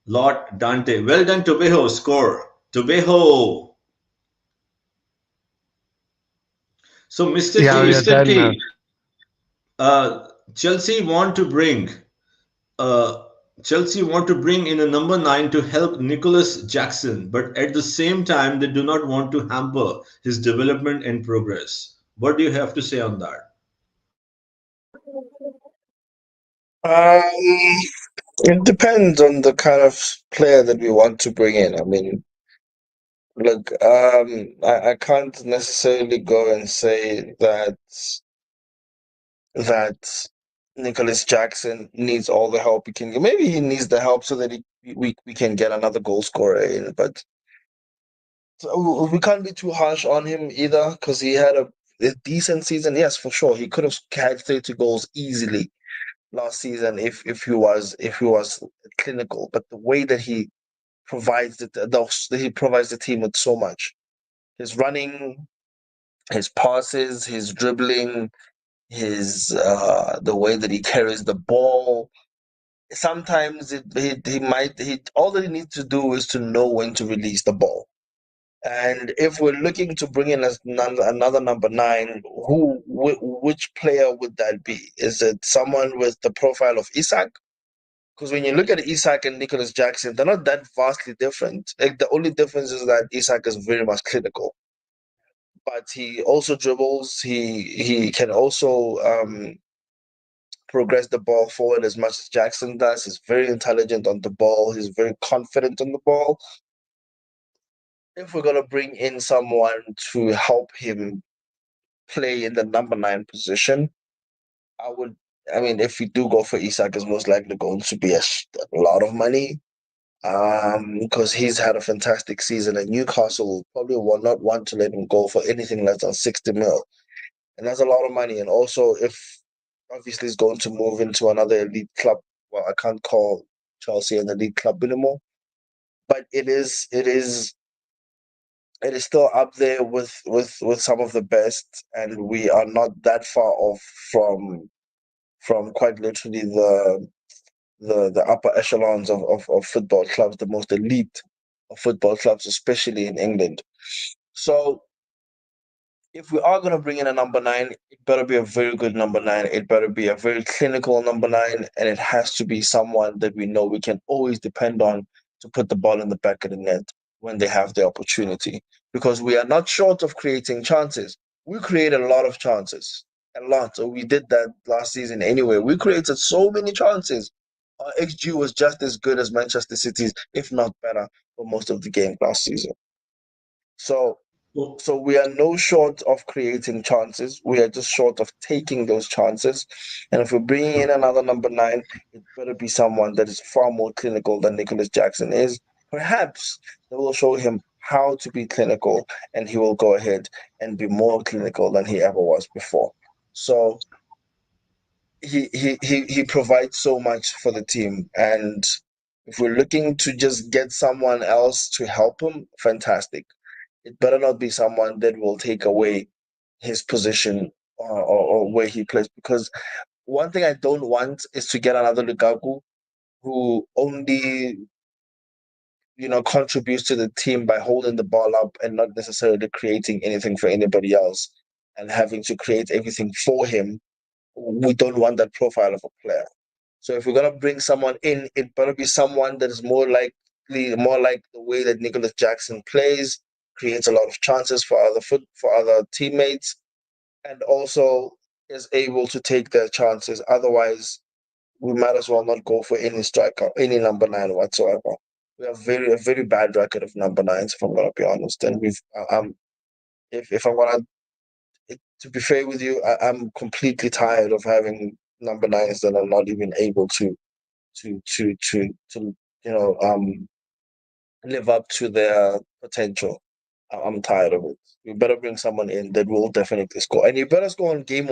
Lord Dante. Well done, Tobejo. Score. Tobejo. So, Mr. Yeah, T, we are done now. Chelsea want to bring uh, Chelsea want to bring in a number 9 to help Nicholas Jackson, but at the same time, they do not want to hamper his development and progress. What do you have to say on that? It depends on the kind of player that we want to bring in. I mean, look, I can't necessarily go and say that Nicholas Jackson needs all the help he can get. Maybe he needs the help so that we can get another goal scorer in. But we can't be too harsh on him either because he had a decent season. Yes, for sure, he could have had 30 goals easily last season if he was clinical. But the way that he provides he provides the team with so much. His running, his passes, his dribbling, his the way that he carries the ball. Sometimes he might he all that he needs to do is to know when to release the ball. And if we're looking to bring in another number 9, which player would that be? Is it someone with the profile of Isak? Because when you look at Isak and Nicholas Jackson, they're not that vastly different. Like the only difference is that Isak is very much clinical, but he also dribbles. He can also progress the ball forward as much as Jackson does. He's very intelligent on the ball. He's very confident on the ball. If we're gonna bring in someone to help him play in the number 9 position, I would. I mean, if we do go for Isak, it's most likely going to be a lot of money. Because he's had a fantastic season, and Newcastle probably will not want to let him go for anything less than 60 mil, and that's a lot of money. And also, if obviously he's going to move into another elite club, well, I can't call Chelsea an elite club anymore, but it is still up there with some of the best, and we are not that far off from quite literally the upper echelons of football clubs, the most elite of football clubs, especially in England. So if we are going to bring in a number 9, it better be a very good number 9. It better be a very clinical number 9, and it has to be someone that we know we can always depend on to put the ball in the back of the net when they have the opportunity. Because we are not short of creating chances. We create a lot of chances, a lot. So we did that last season anyway. We created so many chances. Our XG was just as good as Manchester City's, if not better, for most of the game last season. So Well, so we are no short of creating chances. We are just short of taking those chances. And if we're bringing in another number 9, it better be someone that is far more clinical than Nicholas Jackson is. Perhaps they will show him how to be clinical, and he will go ahead and be more clinical than he ever was before. So he provides so much for the team, and if we're looking to just get someone else to help him, fantastic. It better not be someone that will take away his position or where he plays. Because one thing I don't want is to get another Lukaku who only contributes to the team by holding the ball up and not necessarily creating anything for anybody else and having to create everything for him. We don't want that profile of a player. So if we're gonna bring someone in, it better be someone that is more like the way that Nicholas Jackson plays, creates a lot of chances for other teammates, and also is able to take their chances. Otherwise, we might as well not go for any striker, any number 9 whatsoever. We have a very bad record of number 9s, if I'm gonna be honest. And if I'm gonna to be fair with you, I'm completely tired of having number 9s that are not even able to live up to their potential. I'm tired of it. You better bring someone in that will definitely score, and you better score on game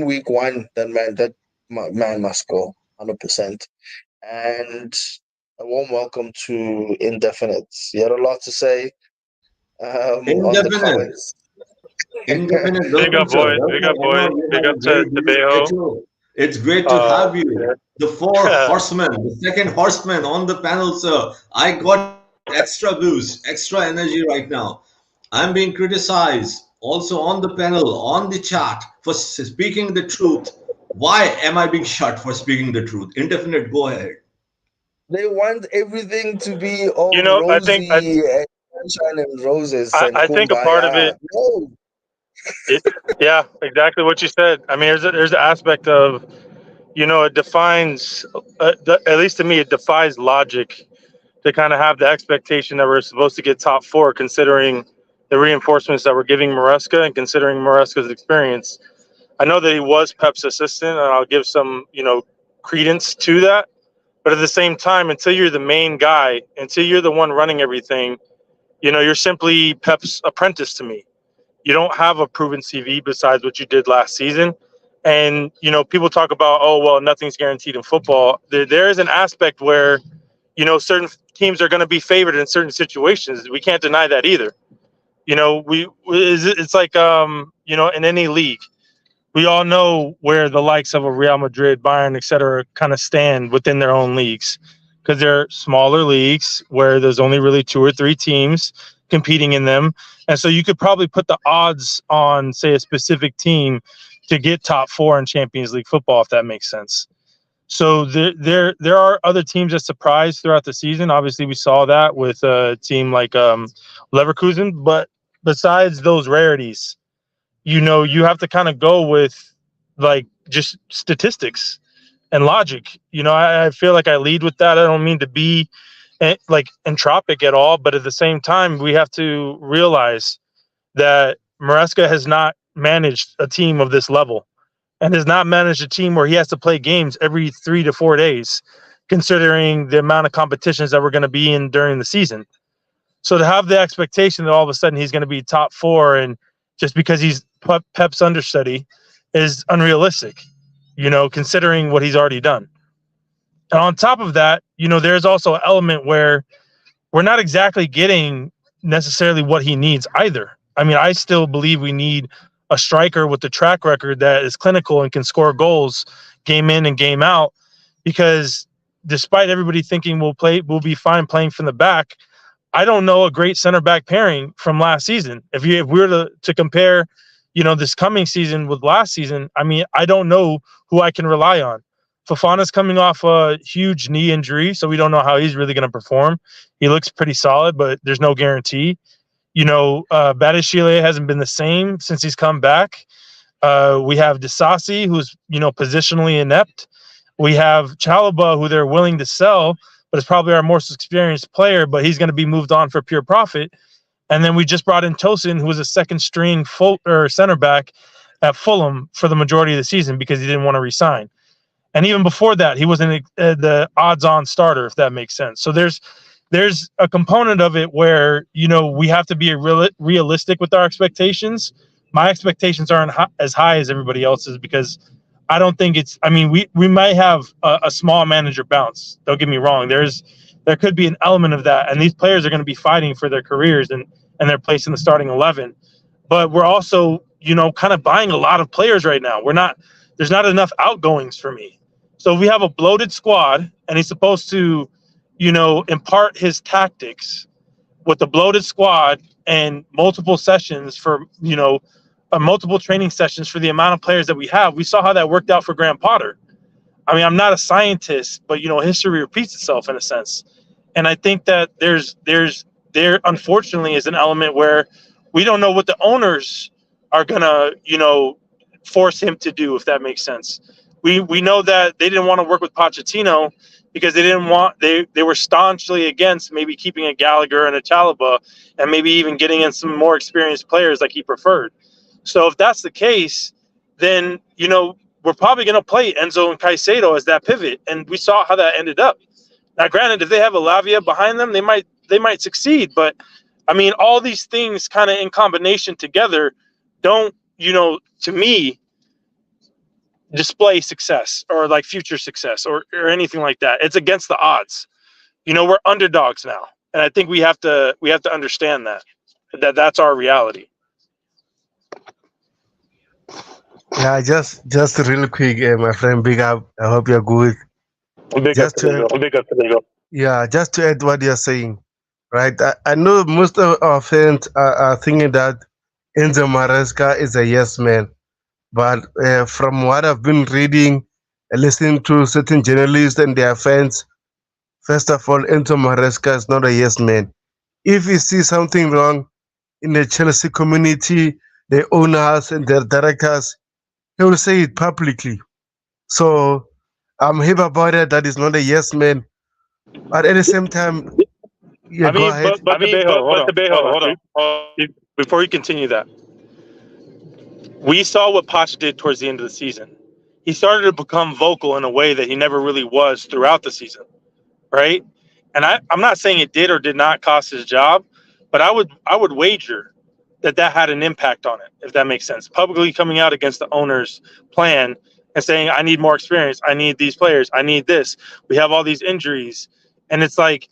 week 1. That man must score 100%. And a warm welcome to Indefinite. You had a lot to say on the indefinite. comments. Indefinite Big welcome, up, sir. boys. Big Welcome. up, I know boys. you Big have up a to very busy Beho. schedule. It's great to have you. The 4 Yeah. horsemen, the second horseman on the panel, sir. I got extra boost, extra energy right now. I'm being criticized also on the panel, on the chat for speaking the truth. Why am I being shut for speaking the truth? Indefinite, go ahead. They want everything to be all I think rosy and sunshine and roses and I think a part of kumbaya. it, No, it, yeah, exactly what you said. I mean, there's an aspect of it defines at least to me it defies logic to kind of have the expectation that we're supposed to get top 4, considering the reinforcements that we're giving Maresca and considering Maresca's experience. I know that he was Pep's assistant, and I'll give some credence to that. But at the same time, until you're the main guy, until you're the one running everything, you're simply Pep's apprentice to me. You don't have a proven CV besides what you did last season. And, people talk about, oh, well, nothing's guaranteed in football. There is an aspect where, certain teams are going to be favored in certain situations. We can't deny that either. It's like, in any league, we all know where the likes of a Real Madrid, Bayern, et cetera, kind of stand within their own leagues, because they're smaller leagues where there's only really 2 or 3 teams competing in them. And so you could probably put the odds on, say, a specific team to get top 4 in Champions League football, if that makes sense. So there are other teams that surprise throughout the season. Obviously, we saw that with a team like Leverkusen. But besides those rarities, you have to kind of go with like just statistics and logic. I feel like I lead with that. I don't mean to be like entropic at all, but at the same time, we have to realize that Maresca has not managed a team of this level and has not managed a team where he has to play games every 3 to 4 days, considering the amount of competitions that we're going to be in during the season. So to have the expectation that all of a sudden he's going to be top 4 and just because he's Pep's understudy is unrealistic, considering what he's already done. And on top of that, there's also an element where we're not exactly getting necessarily what he needs either. I mean, I still believe we need a striker with the track record that is clinical and can score goals, game in and game out, because despite everybody thinking we'll be fine playing from the back, I don't know a great center back pairing from last season. If we were to compare, this coming season with last season, I mean, I don't know who I can rely on. Fofana's coming off a huge knee injury, so we don't know how he's really going to perform. He looks pretty solid, but there's no guarantee. Badiashile hasn't been the same since he's come back. We have Disasi, who's, positionally inept. We have Chalobah, who they're willing to sell, but is probably our most experienced player, but he's going to be moved on for pure profit. And then we just brought in Tosin, who was a second string center back at Fulham for the majority of the season because he didn't want to resign. And even before that, he wasn't the odds-on starter, if that makes sense. So there's a component of it where, we have to be realistic with our expectations. My expectations aren't as high as everybody else's because I don't think we might have a small manager bounce. Don't get me wrong. There could be an element of that. And these players are going to be fighting for their careers and their place in the starting 11. But we're also, kind of buying a lot of players right now. There's not enough outgoings for me. So if we have a bloated squad and he's supposed to, impart his tactics with the bloated squad and multiple sessions for, multiple training sessions for the amount of players that we have. We saw how that worked out for Graham Potter. I mean, I'm not a scientist, but, history repeats itself in a sense. And I think that there unfortunately is an element where we don't know what the owners are going to, force him to do, if that makes sense. We know that they didn't want to work with Pochettino because they were staunchly against maybe keeping a Gallagher and a Chalobah and maybe even getting in some more experienced players like he preferred. So if that's the case, then, we're probably going to play Enzo and Caicedo as that pivot. And we saw how that ended up. Now, granted, if they have a Lavia behind them, they might succeed. But, I mean, all these things kind of in combination together don't, to me, display success or like future success or anything like that. It's against the odds. We're underdogs now. And I think we have to understand that's our reality. Yeah, just real quick, my friend, big up. I hope you're good. Just to add what you're saying, right? I know most of our fans are thinking that Enzo Maresca is a yes man, but from what I've been reading and listening to certain journalists and their fans, first of all, Enzo Maresca is not a yes man. If he sees something wrong in the Chelsea community, the owners and their directors, he will say it publicly. So I'm happy about it. That is not a yes man. But at the same time, go ahead. Hold on. Before you continue that, we saw what Poch did towards the end of the season. He started to become vocal in a way that he never really was throughout the season, right? And I'm not saying it did or did not cost his job, but I would wager that had an impact on it, if that makes sense. Publicly coming out against the owner's plan and saying, I need more experience. I need these players. I need this. We have all these injuries. And it's like,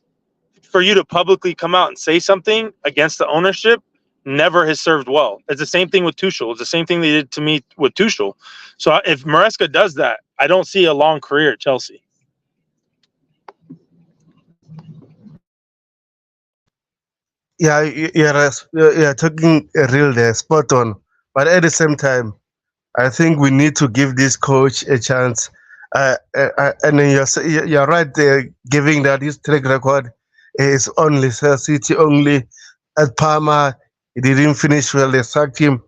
for you to publicly come out and say something against the ownership never has served well. It's the same thing with Tuchel. It's the same thing they did to me with Tuchel. So if Maresca does that, I don't see a long career at Chelsea. Yeah, you're talking real there, spot on. But at the same time, I think we need to give this coach a chance. And then you're right there, giving that his track record is on Leicester City only. At Parma, he didn't finish well. They sacked him.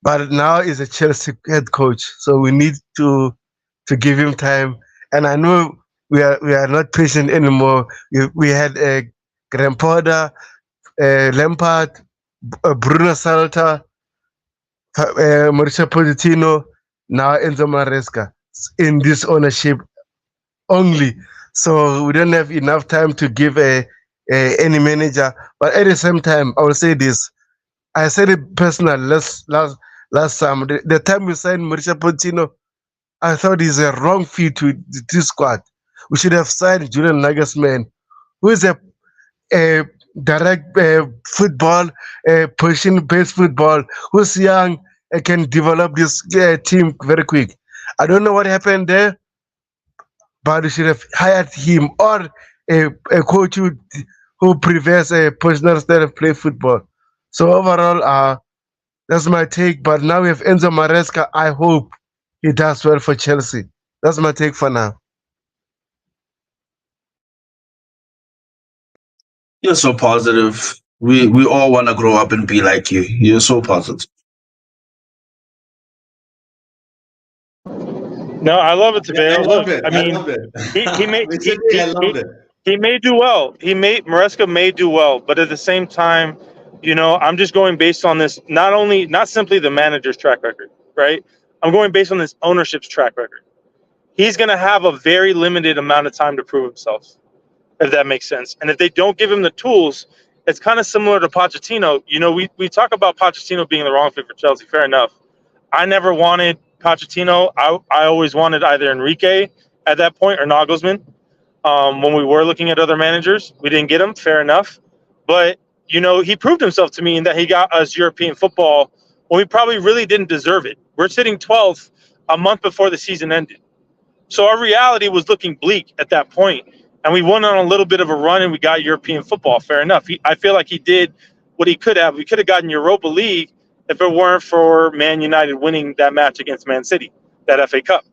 But now he's a Chelsea head coach, so we need to give him time. And I know we are not patient anymore. We had Graham Potter, Lampard, Bruno Salta, Mauricio Pochettino, now Enzo Maresca in this ownership only. So we don't have enough time to give any manager. But at the same time, I will say this. I said it personally last summer. The time we signed Mauricio Pochettino, I thought he's a wrong fit to this squad. We should have signed Julian Nagelsmann, who is a direct football, position-based football, who's young and can develop this team very quick. I don't know what happened there, but you should have hired him or a coach who prefers a personal style of play football. So overall, that's my take. But now we have Enzo Maresca. I hope he does well for Chelsea. That's my take for now. You're so positive. We all want to grow up and be like you. You're so positive. No, I love it, Yeah, I Taveo. loved Look, it. I I mean, loved it. he may Basically, I loved it. he may do well. Maresca may do well, but at the same time, I'm just going based on this. Not simply the manager's track record, right? I'm going based on this ownership's track record. He's going to have a very limited amount of time to prove himself, if that makes sense. And if they don't give him the tools, it's kind of similar to Pochettino. We talk about Pochettino being the wrong fit for Chelsea. Fair enough. I never wanted Pochettino. I always wanted either Enrique at that point or Nagelsmann. When we were looking at other managers, we didn't get him. Fair enough. But, he proved himself to me in that he got us European football when we probably really didn't deserve it. We're sitting 12th a month before the season ended. So our reality was looking bleak at that point. And we went on a little bit of a run and we got European football. Fair enough. I feel like he did what he could have. We could have gotten Europa League if it weren't for Man United winning that match against Man City, that FA Cup.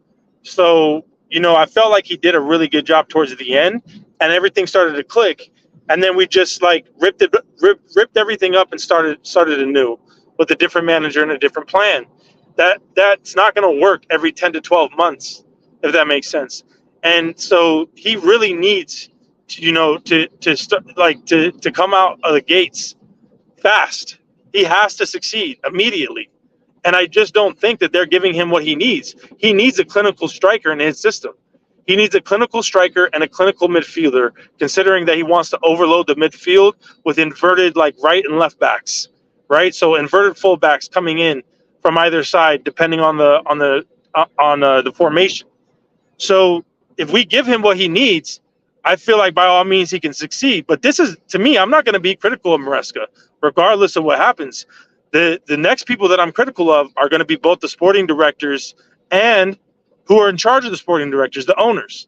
So, I felt like he did a really good job towards the end and everything started to click. And then we just ripped everything up and started anew with a different manager and a different plan. That's not going to work every 10 to 12 months, if that makes sense. And so he really needs, to come out of the gates fast. He has to succeed immediately. And I just don't think that they're giving him what he needs. He needs a clinical striker in his system. He needs a clinical striker and a clinical midfielder, considering that he wants to overload the midfield with inverted right and left backs, right? So inverted fullbacks coming in from either side, depending on the formation. So if we give him what he needs, I feel like by all means he can succeed. But this is, to me, I'm not going to be critical of Maresca, regardless of what happens. The next people that I'm critical of are going to be both the sporting directors and who are in charge of the sporting directors, the owners.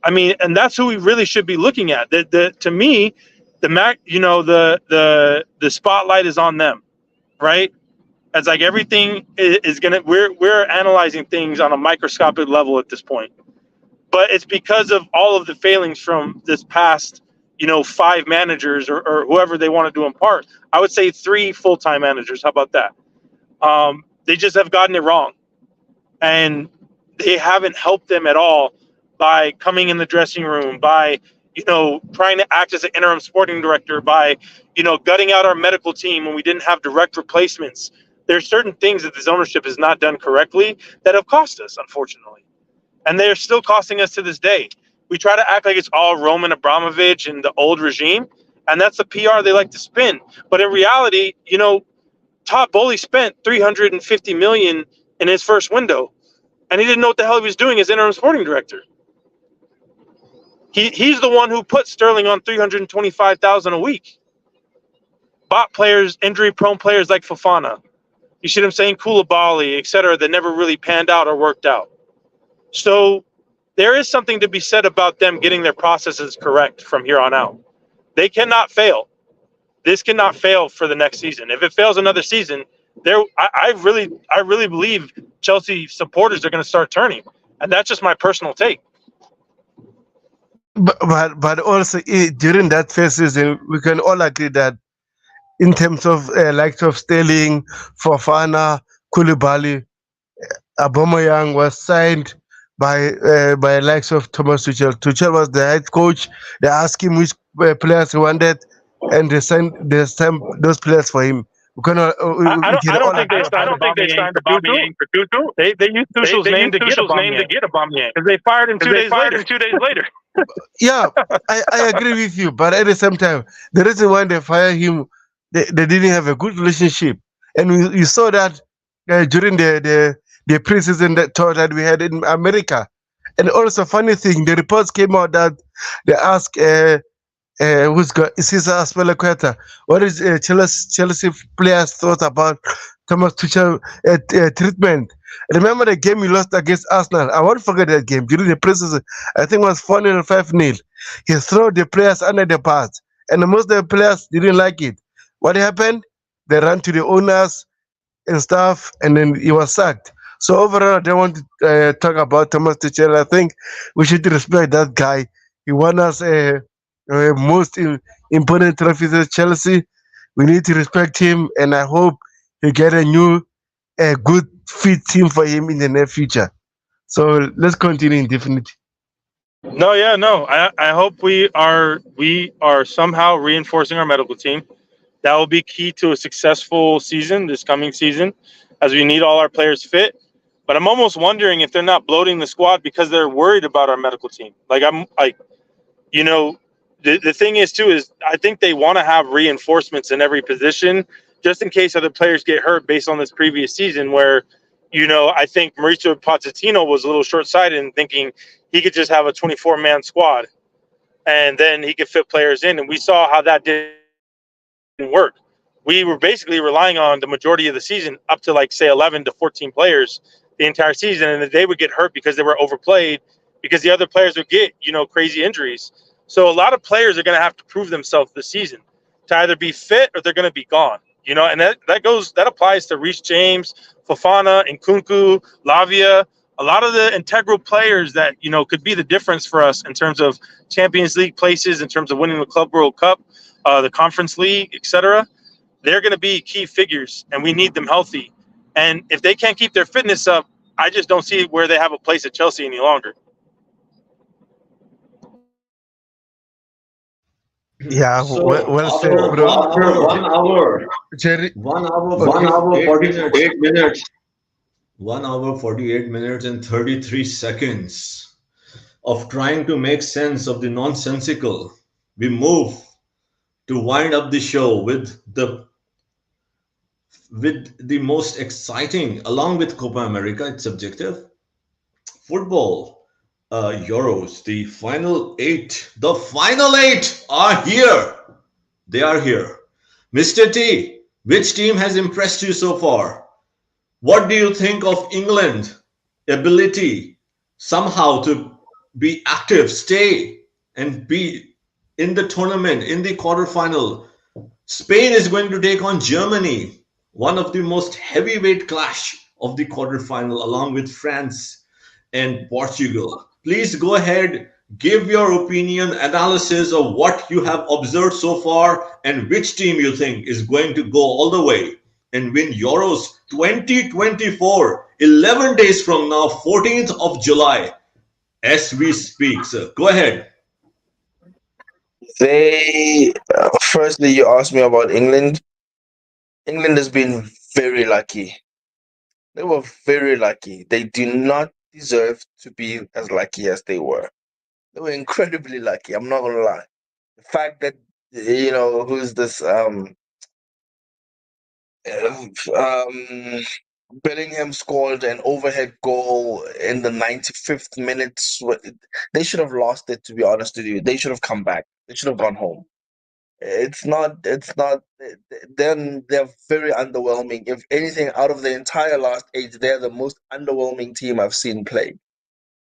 I mean, and that's who we really should be looking at. To me, the spotlight is on them, right? It's like everything is gonna. We're analyzing things on a microscopic level at this point, but it's because of all of the failings from this past, 5 managers or whoever they want to do impart. I would say 3 full-time managers. How about that? They just have gotten it wrong, and they haven't helped them at all by coming in the dressing room, by trying to act as an interim sporting director, by gutting out our medical team when we didn't have direct replacements. There's certain things that this ownership has not done correctly that have cost us, unfortunately. And they're still costing us to this day. We try to act like it's all Roman Abramovich and the old regime, and that's the PR they like to spin. But in reality, Todd Bowley spent $350 million in his first window, and he didn't know what the hell he was doing as interim sporting director. He's the one who put Sterling on $325,000 a week. Bought players, injury-prone players like Fofana. You see what I'm saying? Koulibaly, et cetera, that never really panned out or worked out. So there is something to be said about them getting their processes correct from here on out. They cannot fail. This cannot fail for the next season. If it fails another season, I really believe Chelsea supporters are going to start turning, and that's just my personal take. But also during that first season, we can all agree that in terms of likes of Sterling, Fofana, Koulibaly, Aubameyang was signed by likes of Thomas Tuchel. Tuchel was the head coach. They asked him which players he wanted, and they signed those players for him. I don't think they signed Aubameyang for Tuchel. They used Tuchel's name to get Aubameyang because they fired him 2 days later. Yeah, I agree with you, but at the same time, the reason why they fired him, they didn't have a good relationship, and you saw that during the preseason tour that we had in America. And also, funny thing, the reports came out that they asked who's got Cesar Aspilicueta. What is Chelsea players thought about Thomas Tuchel treatment? Remember the game we lost against Arsenal? I won't forget that game during the preseason. I think it was 4-0 or 5-0. He threw the players under the bus, and most of the players didn't like it. What happened? They ran to the owners and stuff, and then he was sacked. So overall, I don't want to talk about Thomas Tuchel. I think we should respect that guy. He won us most important trophies at Chelsea. We need to respect him, and I hope he get a new, good fit team for him in the near future. So let's continue indefinitely. No, yeah, no. I hope we are somehow reinforcing our medical team. That will be key to a successful season this coming season, as we need all our players fit. But I'm almost wondering if they're not bloating the squad because they're worried about our medical team. Like I'm like, the thing is too is I think they want to have reinforcements in every position just in case other players get hurt based on this previous season where, I think Mauricio Pochettino was a little short-sighted in thinking he could just have a 24-man squad and then he could fit players in. And we saw how that didn't work. We were basically relying on the majority of the season up to like say 11 to 14 players the entire season, and they would get hurt because they were overplayed because the other players would get crazy injuries. So a lot of players are going to have to prove themselves this season to either be fit or they're going to be gone. And that applies to Reece James, Fofana, Nkunku, Lavia, a lot of the integral players that could be the difference for us in terms of Champions League places, in terms of winning the Club World Cup, the Conference League, etc. They're going to be key figures, and we need them healthy. And if they can't keep their fitness up, I just don't see where they have a place at Chelsea any longer. Yeah, So well said, after bro. After 1 hour, Jerry, 1 hour, okay. 48 minutes. 1 hour, 48 minutes, and 33 seconds of trying to make sense of the nonsensical, we move to wind up the show with the most exciting, along with Copa America, it's subjective, football, Euros, the final eight are here. They are here. Mr. T, which team has impressed you so far? What do you think of England ability somehow to be active, stay, and be in the tournament, in the quarterfinal? Spain is going to take on Germany, one of the most heavyweight clash of the quarterfinal, along with France and Portugal. Please go ahead, give your opinion, analysis of what you have observed so far, and which team you think is going to go all the way and win Euros 2024, 11 days from now, 14th of July, as we speak. So go ahead. Firstly, you asked me about England. England has been very lucky. They were very lucky. They do not deserve to be as lucky as they were. They were incredibly lucky. I'm not gonna lie. The fact that who's this um Bellingham scored an overhead goal in the 95th minute. They should have lost it, to be honest with you. They should have come back. They should have gone home. It's not. Then they're very underwhelming. If anything, out of the entire last eight, they're the most underwhelming team I've seen play,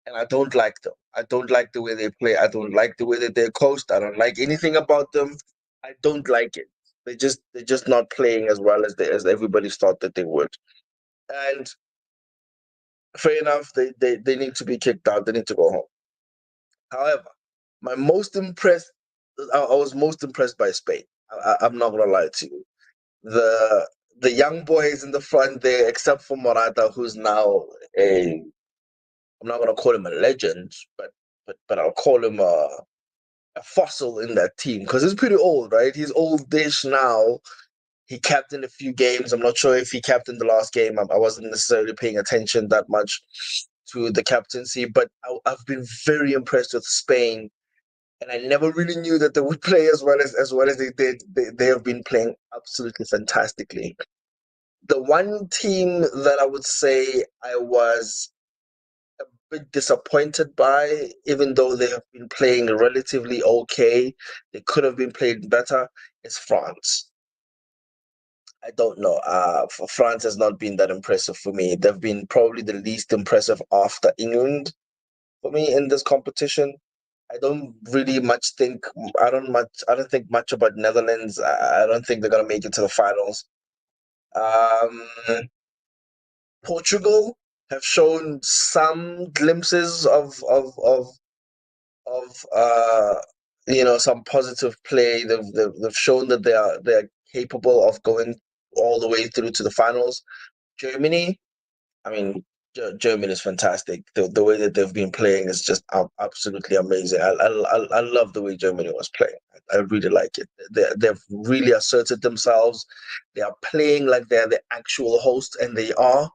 and I don't like them. I don't like the way they play. I don't like the way that they're coached. I don't like anything about them. I don't like it. They're just not playing as well as everybody thought that they would. And fair enough, they need to be kicked out. They need to go home. However, my most impressed, I was most impressed by Spain. I'm not gonna lie to you. The young boys in the front there, except for Morata, who's now I'm not gonna call him a legend, but I'll call him a fossil in that team because he's pretty old, right? He's oldish now. He captained a few games. I'm not sure if he captained the last game. I wasn't necessarily paying attention that much to the captaincy, but I've been very impressed with Spain, and I never really knew that they would play as well as they did. They have been playing absolutely fantastically. The one team that I would say I was a bit disappointed by, even though they have been playing relatively okay, they could have been played better, is France. I don't know. France has not been that impressive for me. They've been probably the least impressive after England for me in this competition. I don't really much think. I don't think much about Netherlands. I don't think they're gonna make it to the finals. Portugal have shown some glimpses of some positive play. They've shown that they're capable of going all the way through to the finals. Germany, I mean, Germany is fantastic. The way that they've been playing is just absolutely amazing. I love the way Germany was playing. I really like it. They've really asserted themselves. They are playing like they're the actual host, and they are.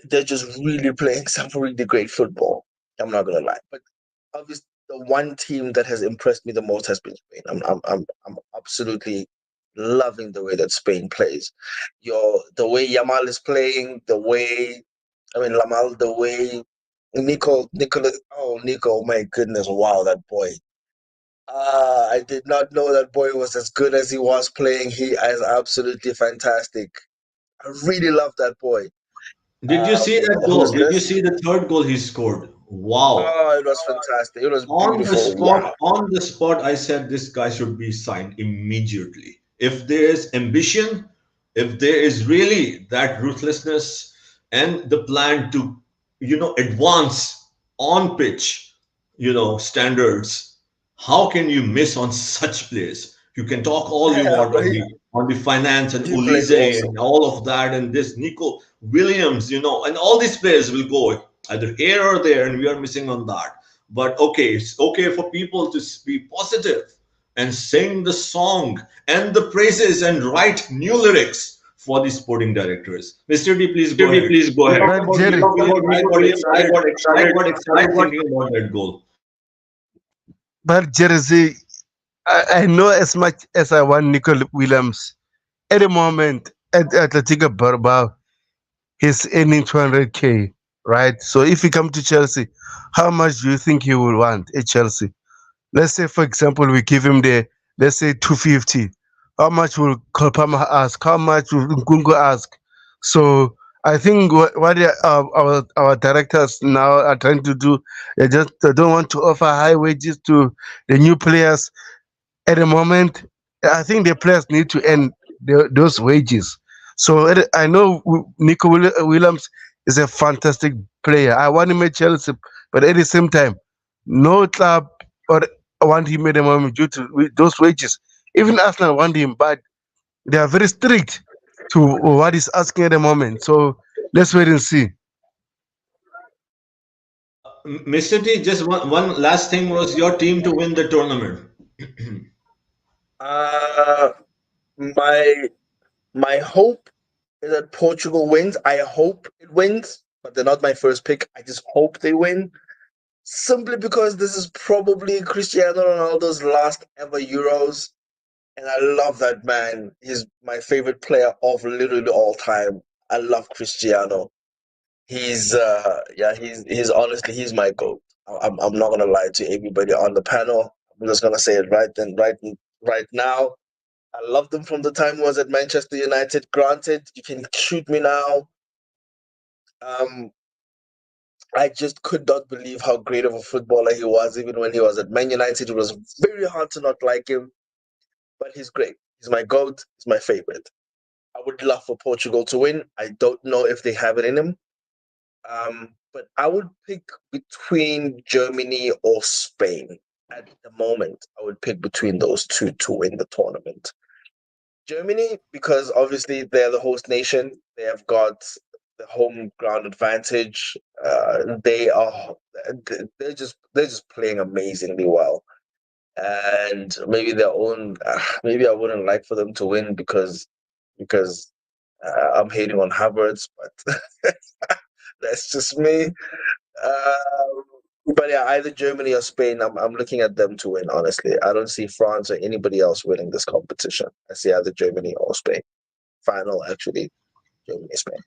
They're just really playing some really great football. I'm not gonna lie, but obviously the one team that has impressed me the most has been Spain. I'm absolutely loving the way that Spain plays. The way Yamal is playing, Lamal, the way Nico, my goodness, wow, that boy. I did not know that boy was as good as he was playing. He is absolutely fantastic. I really love that boy. Did you see that Who's goal? Did you this? see the third goal he scored? Wow. Oh, it was fantastic. It was beautiful. Wow. On the spot, I said this guy should be signed immediately. If there is ambition, if there is really that ruthlessness and the plan to, advance on pitch, standards, how can you miss on such players? You can talk all you Yeah, want but on the finance and he plays Ulize awesome. and all of that and this Nico Williams, and all these players will go either here or there, and we are missing on that. But okay, it's okay for people to be positive and sing the song and the praises and write new lyrics for the sporting directors. Mr. D, please go ahead. Please go ahead. But Jerry, I got I excited. got I excited. got thinking about that goal. but Jerry, see, I know as much as I want Nicole Williams. At the moment, at Atletico Bilbao, he's earning 200K, right? So if he come to Chelsea, how much do you think he will want at Chelsea? Let's say, for example, we give him let's say 250. How much will Kolpama ask? How much will Nkungu ask? So I think our directors now are trying to do, they don't want to offer high wages to the new players at the moment. I think the players need to earn those wages. So I know Nico Williams is a fantastic player. I want him at Chelsea, but at the same time, no club or want him at the moment due to those wages. Even Arsenal want him, but they are very strict to what he's asking at the moment. So let's wait and see. Mr. T, just one last thing was your team to win the tournament. Uh, my my hope is that Portugal wins. I hope it wins, but they're not my first pick. I just hope they win. Simply because this is probably Cristiano Ronaldo's last ever Euros. And I love that man. He's my favorite player of literally all time. I love Cristiano. He's honestly he's my goat. I'm not gonna lie to everybody on the panel. I'm just gonna say it right now. I loved him from the time he was at Manchester United. Granted, you can shoot me now. Um, I just could not believe how great of a footballer he was, even when he was at Man United. It was very hard to not like him, but he's great. He's my GOAT. He's my favorite. I would love for Portugal to win. I don't know if they have it in them. But I would pick between Germany or Spain. At the moment, I would pick between those two to win the tournament. Germany, because obviously they're the host nation, they have got the home ground advantage. They're just playing amazingly well, and maybe their own. Maybe I wouldn't like for them to win because I'm hating on Havertz, but that's just me. But yeah, either Germany or Spain, I'm looking at them to win, honestly. I don't see France or anybody else winning this competition. I see either Germany or Spain. Final, actually, Germany, Spain.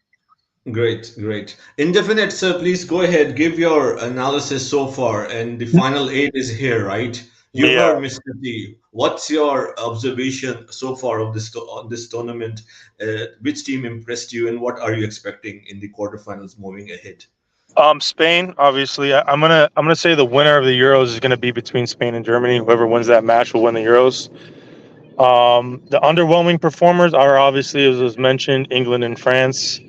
Great, great. Indefinite, sir, please go ahead. Give your analysis so far, and the final eight is here, right? You Yeah. heard Mr. T. What's your observation so far of on this tournament? Which team impressed you, and what are you expecting in the quarterfinals moving ahead? Spain, obviously. I'm gonna say the winner of the Euros is gonna be between Spain and Germany. Whoever wins that match will win the Euros. The underwhelming performers are obviously, as was mentioned, England and France.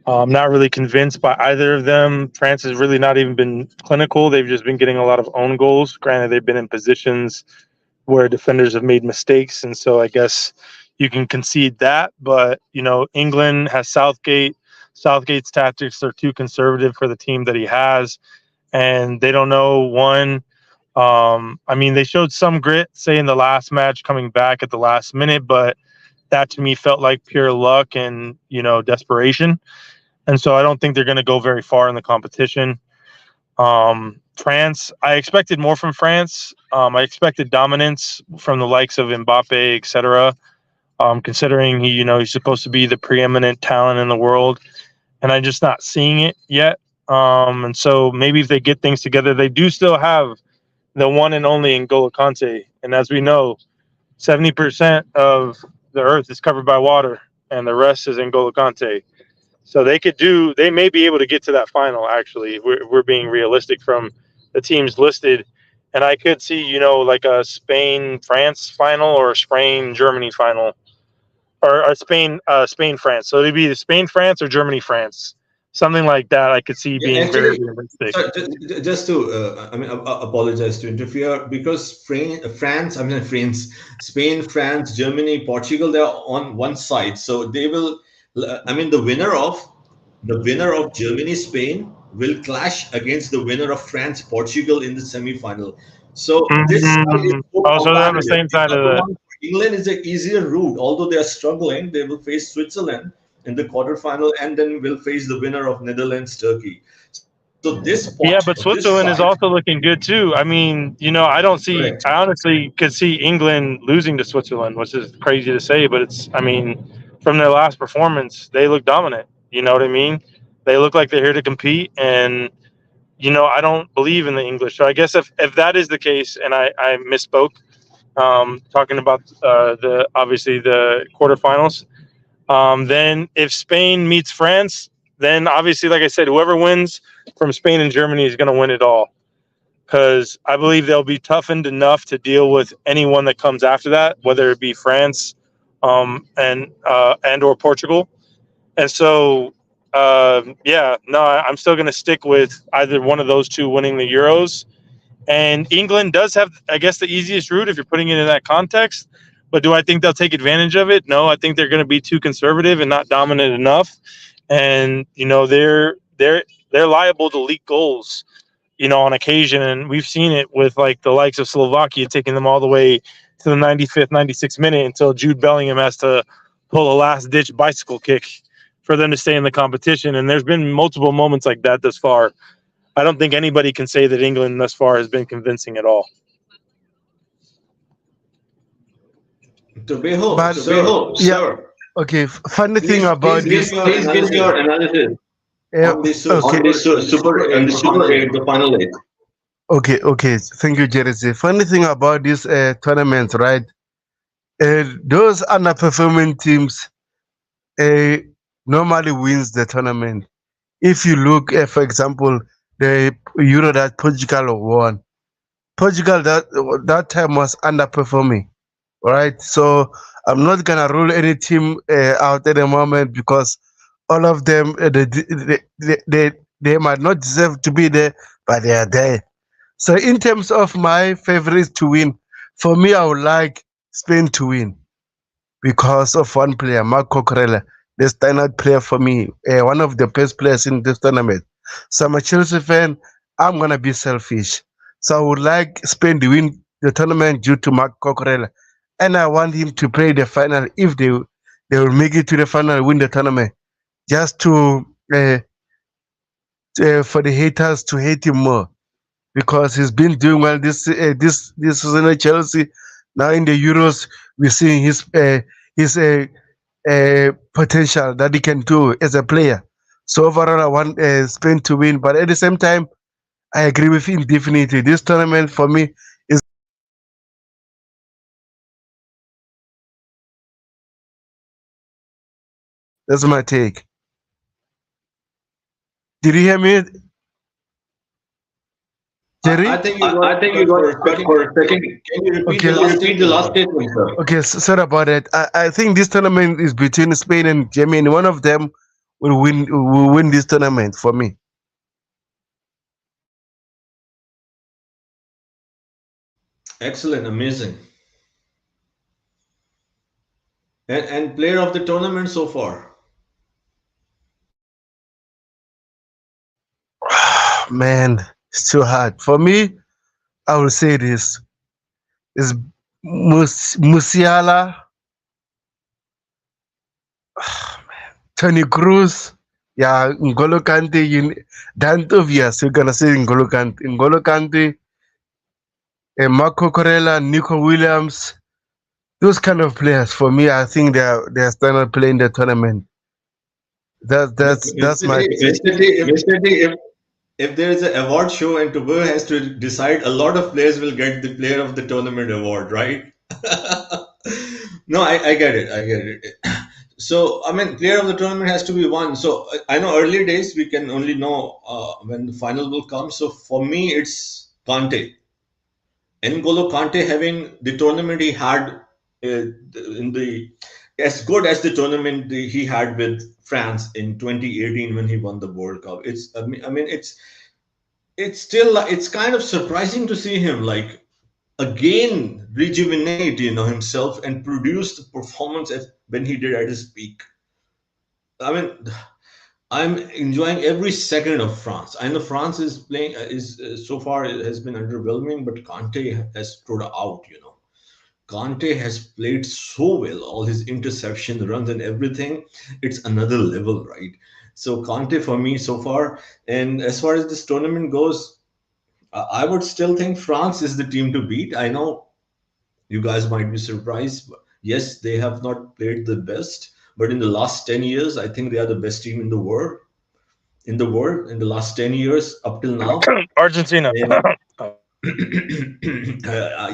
I'm not really convinced by either of them. France has really not even been clinical. They've just been getting a lot of own goals. Granted, they've been in positions where defenders have made mistakes, and so I guess you can concede that. But England has Southgate. Southgate's tactics are too conservative for the team that he has, and they don't know one. I mean, they showed some grit, say in the last match, coming back at the last minute, but that to me felt like pure luck and desperation. And so I don't think they're going to go very far in the competition. France, I expected more from France. I expected dominance from the likes of Mbappe, etc. Considering he's supposed to be the preeminent talent in the world, and I'm just not seeing it yet. And so maybe if they get things together, they do still have the one and only N'Golo Kante. And as we know, 70% of the earth is covered by water, and the rest is N'Golo Kante. So they may be able to get to that final. Actually, we're being realistic from the teams listed, and I could see like a Spain France final or a Spain Germany final, or a Spain France. So it'd be the Spain France or Germany France, something like that. I could see Yeah, being very actually, realistic. sir, just to, I mean, apologize to interfere because Spain, France, Germany, Portugal, they are on one side. So they will, I mean, the winner of Germany, Spain will clash against the winner of France, Portugal in the semi-final. So this side is so Also, they're on the competitive. same The side of other the. one, for England, is an easier route. Although they are struggling, they will face Switzerland in the quarterfinal and then will face the winner of Netherlands, Turkey. So this pot, Yeah, but this side, Switzerland is also looking good too. I mean, I don't see. correct. I honestly could see England losing to Switzerland, which is crazy to say, but it's. I mean, from their last performance, they look dominant. You know what I mean? They look like they're here to compete, and I don't believe in the English. So I guess if that is the case, and I misspoke, talking about the obviously the quarterfinals. Then if Spain meets France, then obviously, like I said, whoever wins from Spain and Germany is going to win it all. Because I believe they'll be toughened enough to deal with anyone that comes after that, whether it be France, and or Portugal. And so, yeah, no, I'm still going to stick with either one of those two winning the Euros. And England does have, I guess, the easiest route if you're putting it in that context. But do I think they'll take advantage of it? No, I think they're going to be too conservative and not dominant enough. And they're liable to leak goals, on occasion. And we've seen it with like the likes of Slovakia taking them all the way to the 95th, 96th minute until Jude Bellingham has to pull a last ditch bicycle kick for them to stay in the competition. And there's been multiple moments like that thus far. I don't think anybody can say that England thus far has been convincing at all. Tobeho, But sir, yeah, sir, okay. Funny thing please, about please give this, your Please give analysis your analysis on this okay, Super 8, the final 8. okay. Thank you, Jersey. Funny thing about this tournament, right? Those underperforming teams uh, normally wins the tournament. If you look, for example, the Euro that Portugal won, Portugal that time was underperforming, right? So I'm not gonna rule any team out at the moment because all of them they might not deserve to be there, but they are there. So in terms of my favorites to win, for me I would like Spain to win because of one player, Marc Cucurella, the standout player for me, one of the best players in this tournament. So I'm a Chelsea fan. I'm gonna be selfish. So I would like Spain to win the tournament due to Marc Cucurella, and I want him to play the final if they will make it to the final, win the tournament, just uh, for the haters to hate him more because he's been doing well this season at Chelsea. Now in the Euros, we're seeing his potential that he can do as a player. So overall, I want Spain to win. But at the same time, I agree with him definitely. This tournament for me is that's my take. Did you hear me, I Jerry? think you I got think you cut got for a cut second. for a second. Can you repeat Okay, the Can you last repeat the statement, last sir? statement, sir? okay. Sorry about that. I think this tournament is between Spain and Germany. One of them will win this tournament for me. Excellent, amazing. And player of the tournament so far. Man, it's too hard for me. I will say this is Musiala, Tony Cruz, yeah, N'Golo Kante. That obvious. You're gonna say N'Golo Kante, and Marco Corella, Nico Williams. Those kind of players for me, I think they are standard playing the tournament. That No, that's that's my Yesterday, if there is an award show and Togo has to decide, a lot of players will get the player of the tournament award, right? No, I get it. I get it. So, I mean, player of the tournament has to be one. So, I know early days we can only know when the final will come. So, for me, it's Kante. N'Golo Kante having the tournament he had in the as good as the tournament he had with France in 2018 when he won the World Cup. I mean, it's still it's kind of surprising to see him like again rejuvenate himself and produce the performance when he did at his peak. I mean, I'm enjoying every second of France. I know France is playing is so far it has been underwhelming, but Kante has stood out. Kante has played so well, all his interception runs and everything. It's another level, right? So Kante for me so far. And as far as this tournament goes, I would still think France is the team to beat. I know you guys might be surprised. But yes, they have not played the best, but in the last 10 years, I think they are the best team in the world. In the last 10 years up till now. Argentina. And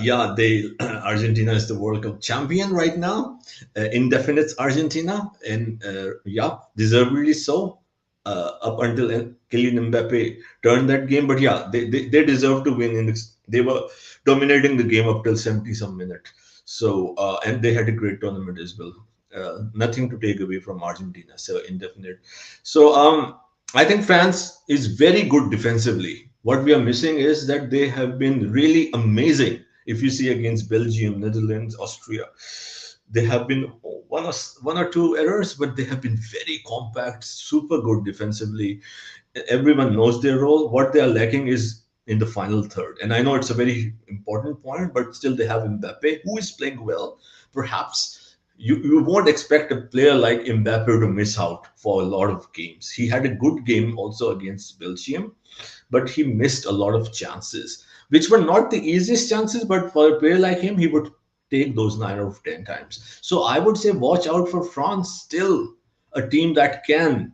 yeah, they Argentina is the World Cup champion right now, indefinite Argentina, and yeah, deservedly so. Up until Kylian Mbappe turned that game, but yeah, they deserve to win. They were dominating the game up till 70 some minute. So and they had a great tournament as well. Nothing to take away from Argentina. So indefinite. So I think France is very good defensively. What we are missing is that they have been really amazing. If you see against Belgium, Netherlands, Austria, they have been one or two errors, but they have been very compact, super good defensively. Everyone knows their role. What they are lacking is in the final third. And I know it's a very important point, but still they have Mbappe, who is playing well. Perhaps you won't expect a player like Mbappe to miss out for a lot of games. He had a good game also against Belgium, but he missed a lot of chances, which were not the easiest chances, but for a player like him, he would take those 9 out of 10 times. So I would say watch out for France, still a team that can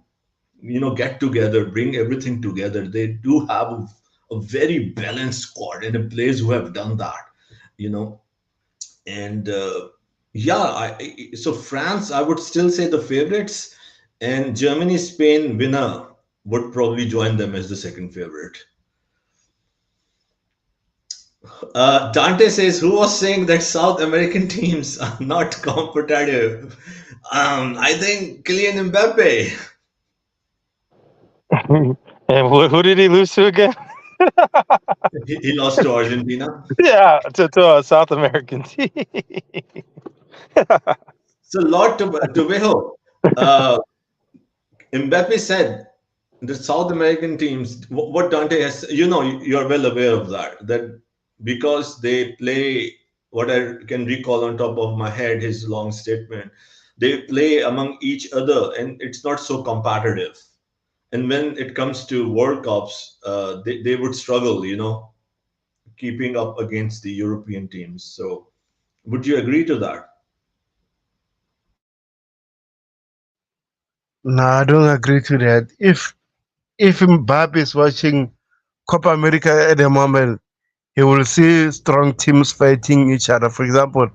get together, bring everything together. They do have a very balanced squad and a players who have done that, you know. And yeah, so France, I would still say the favorites, and Germany, Spain winner would probably join them as the second favorite. Dante says, who was saying that South American teams are not competitive? I think Kylian Mbappe. And who did he lose to again? He lost to Argentina. Yeah, to a South American team. So Lord Tobejo, uh, Mbappe said the South American teams, what Dante has, you're well aware of that because they play, what I can recall on top of my head, his long statement, they play among each other and it's not so competitive. And when it comes to World Cups, they would struggle, keeping up against the European teams. So would you agree to that? No, I don't agree to that. If Mbappe is watching Copa America at the moment, he will see strong teams fighting each other. For example,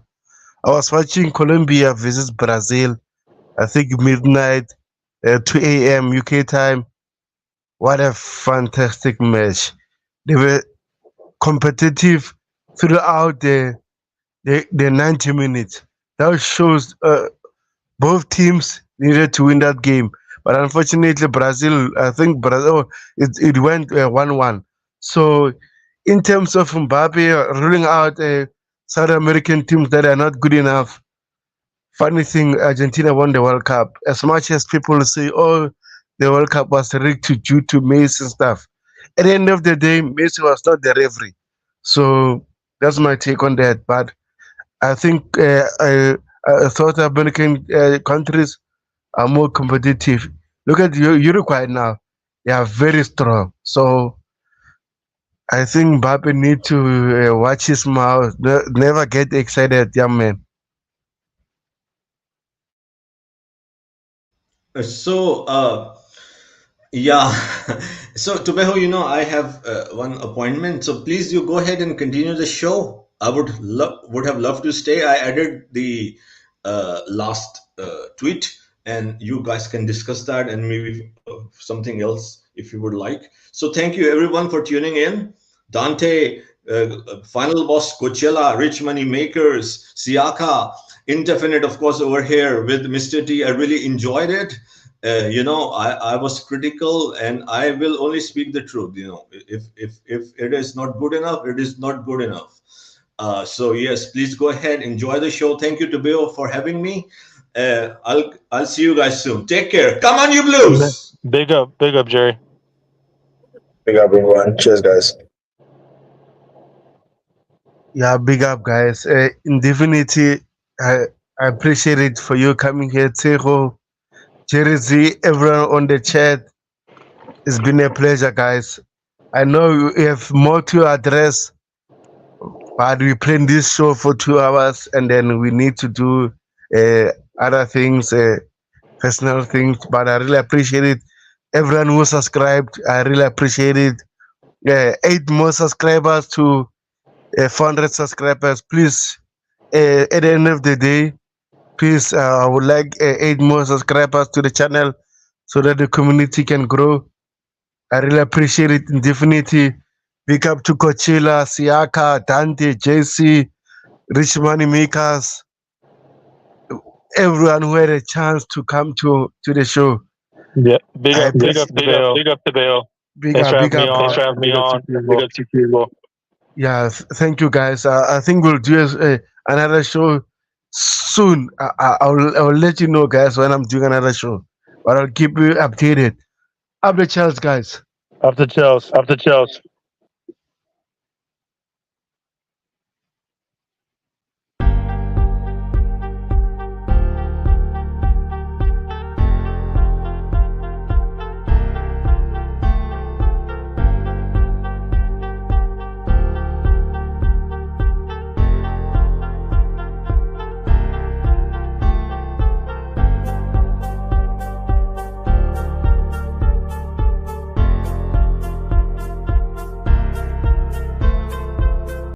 I was watching Colombia versus Brazil. I think midnight, 2 a.m. UK time. What a fantastic match! They were competitive throughout the 90 minutes. That shows both teams needed to win that game. But unfortunately, Brazil, I think Brazil, it went 1-1. So, in terms of Mbappe ruling out South American teams that are not good enough, funny thing, Argentina won the World Cup. As much as people say, oh, the World Cup was rigged due to Messi and stuff. At the end of the day, Messi was not the referee. So that's my take on that. But I think South American countries are more competitive. Look at Uruguay now; they are very strong. So I think Mbappe need to watch his mouth. Never get excited, young man. So, yeah. So, Tubeho, I have one appointment. So, please, you go ahead and continue the show. I would have loved to stay. I added the last tweet, and you guys can discuss that and maybe something else if you would like. So, thank you everyone for tuning in. Dante, Final Boss, Coachella, Rich Money Makers, Siaka, Indefinite, of course, over here with Mr. T. I really enjoyed it. I was critical, and I will only speak the truth. If it is not good enough, it is not good enough. So yes, please go ahead, enjoy the show. Thank you, Tobio, for having me. I'll see you guys soon. Take care. Come on, you Blues. Big up, Jerry. Big up, everyone. Cheers, guys. Yeah, big up, guys. Indefinity, I appreciate it for you coming here, Tero, Jerry Z, everyone on the chat. It's been a pleasure, guys. I know you have more to address, but we planned this show for 2 hours, and then we need to do other things, personal things. But I really appreciate it. Everyone who subscribed, I really appreciate it. 8 more subscribers to 400 subscribers. Please, at the end of the day, please, I would like 8 more subscribers to the channel so that the community can grow. I really appreciate it. Indefinitely. Big up to Coachella, Siaka, Dante, JC, Rich Money Makers, everyone who had a chance to come to the show. Yeah, big I up to Bill. Big Thanks up, for having big me up. on. Thanks for having me on. Big up to you. Yeah, thank you guys. I think we'll do another show soon. I will let you know, guys, when I'm doing another show. But I'll keep you updated. Up the Charles, guys. Up the Chels.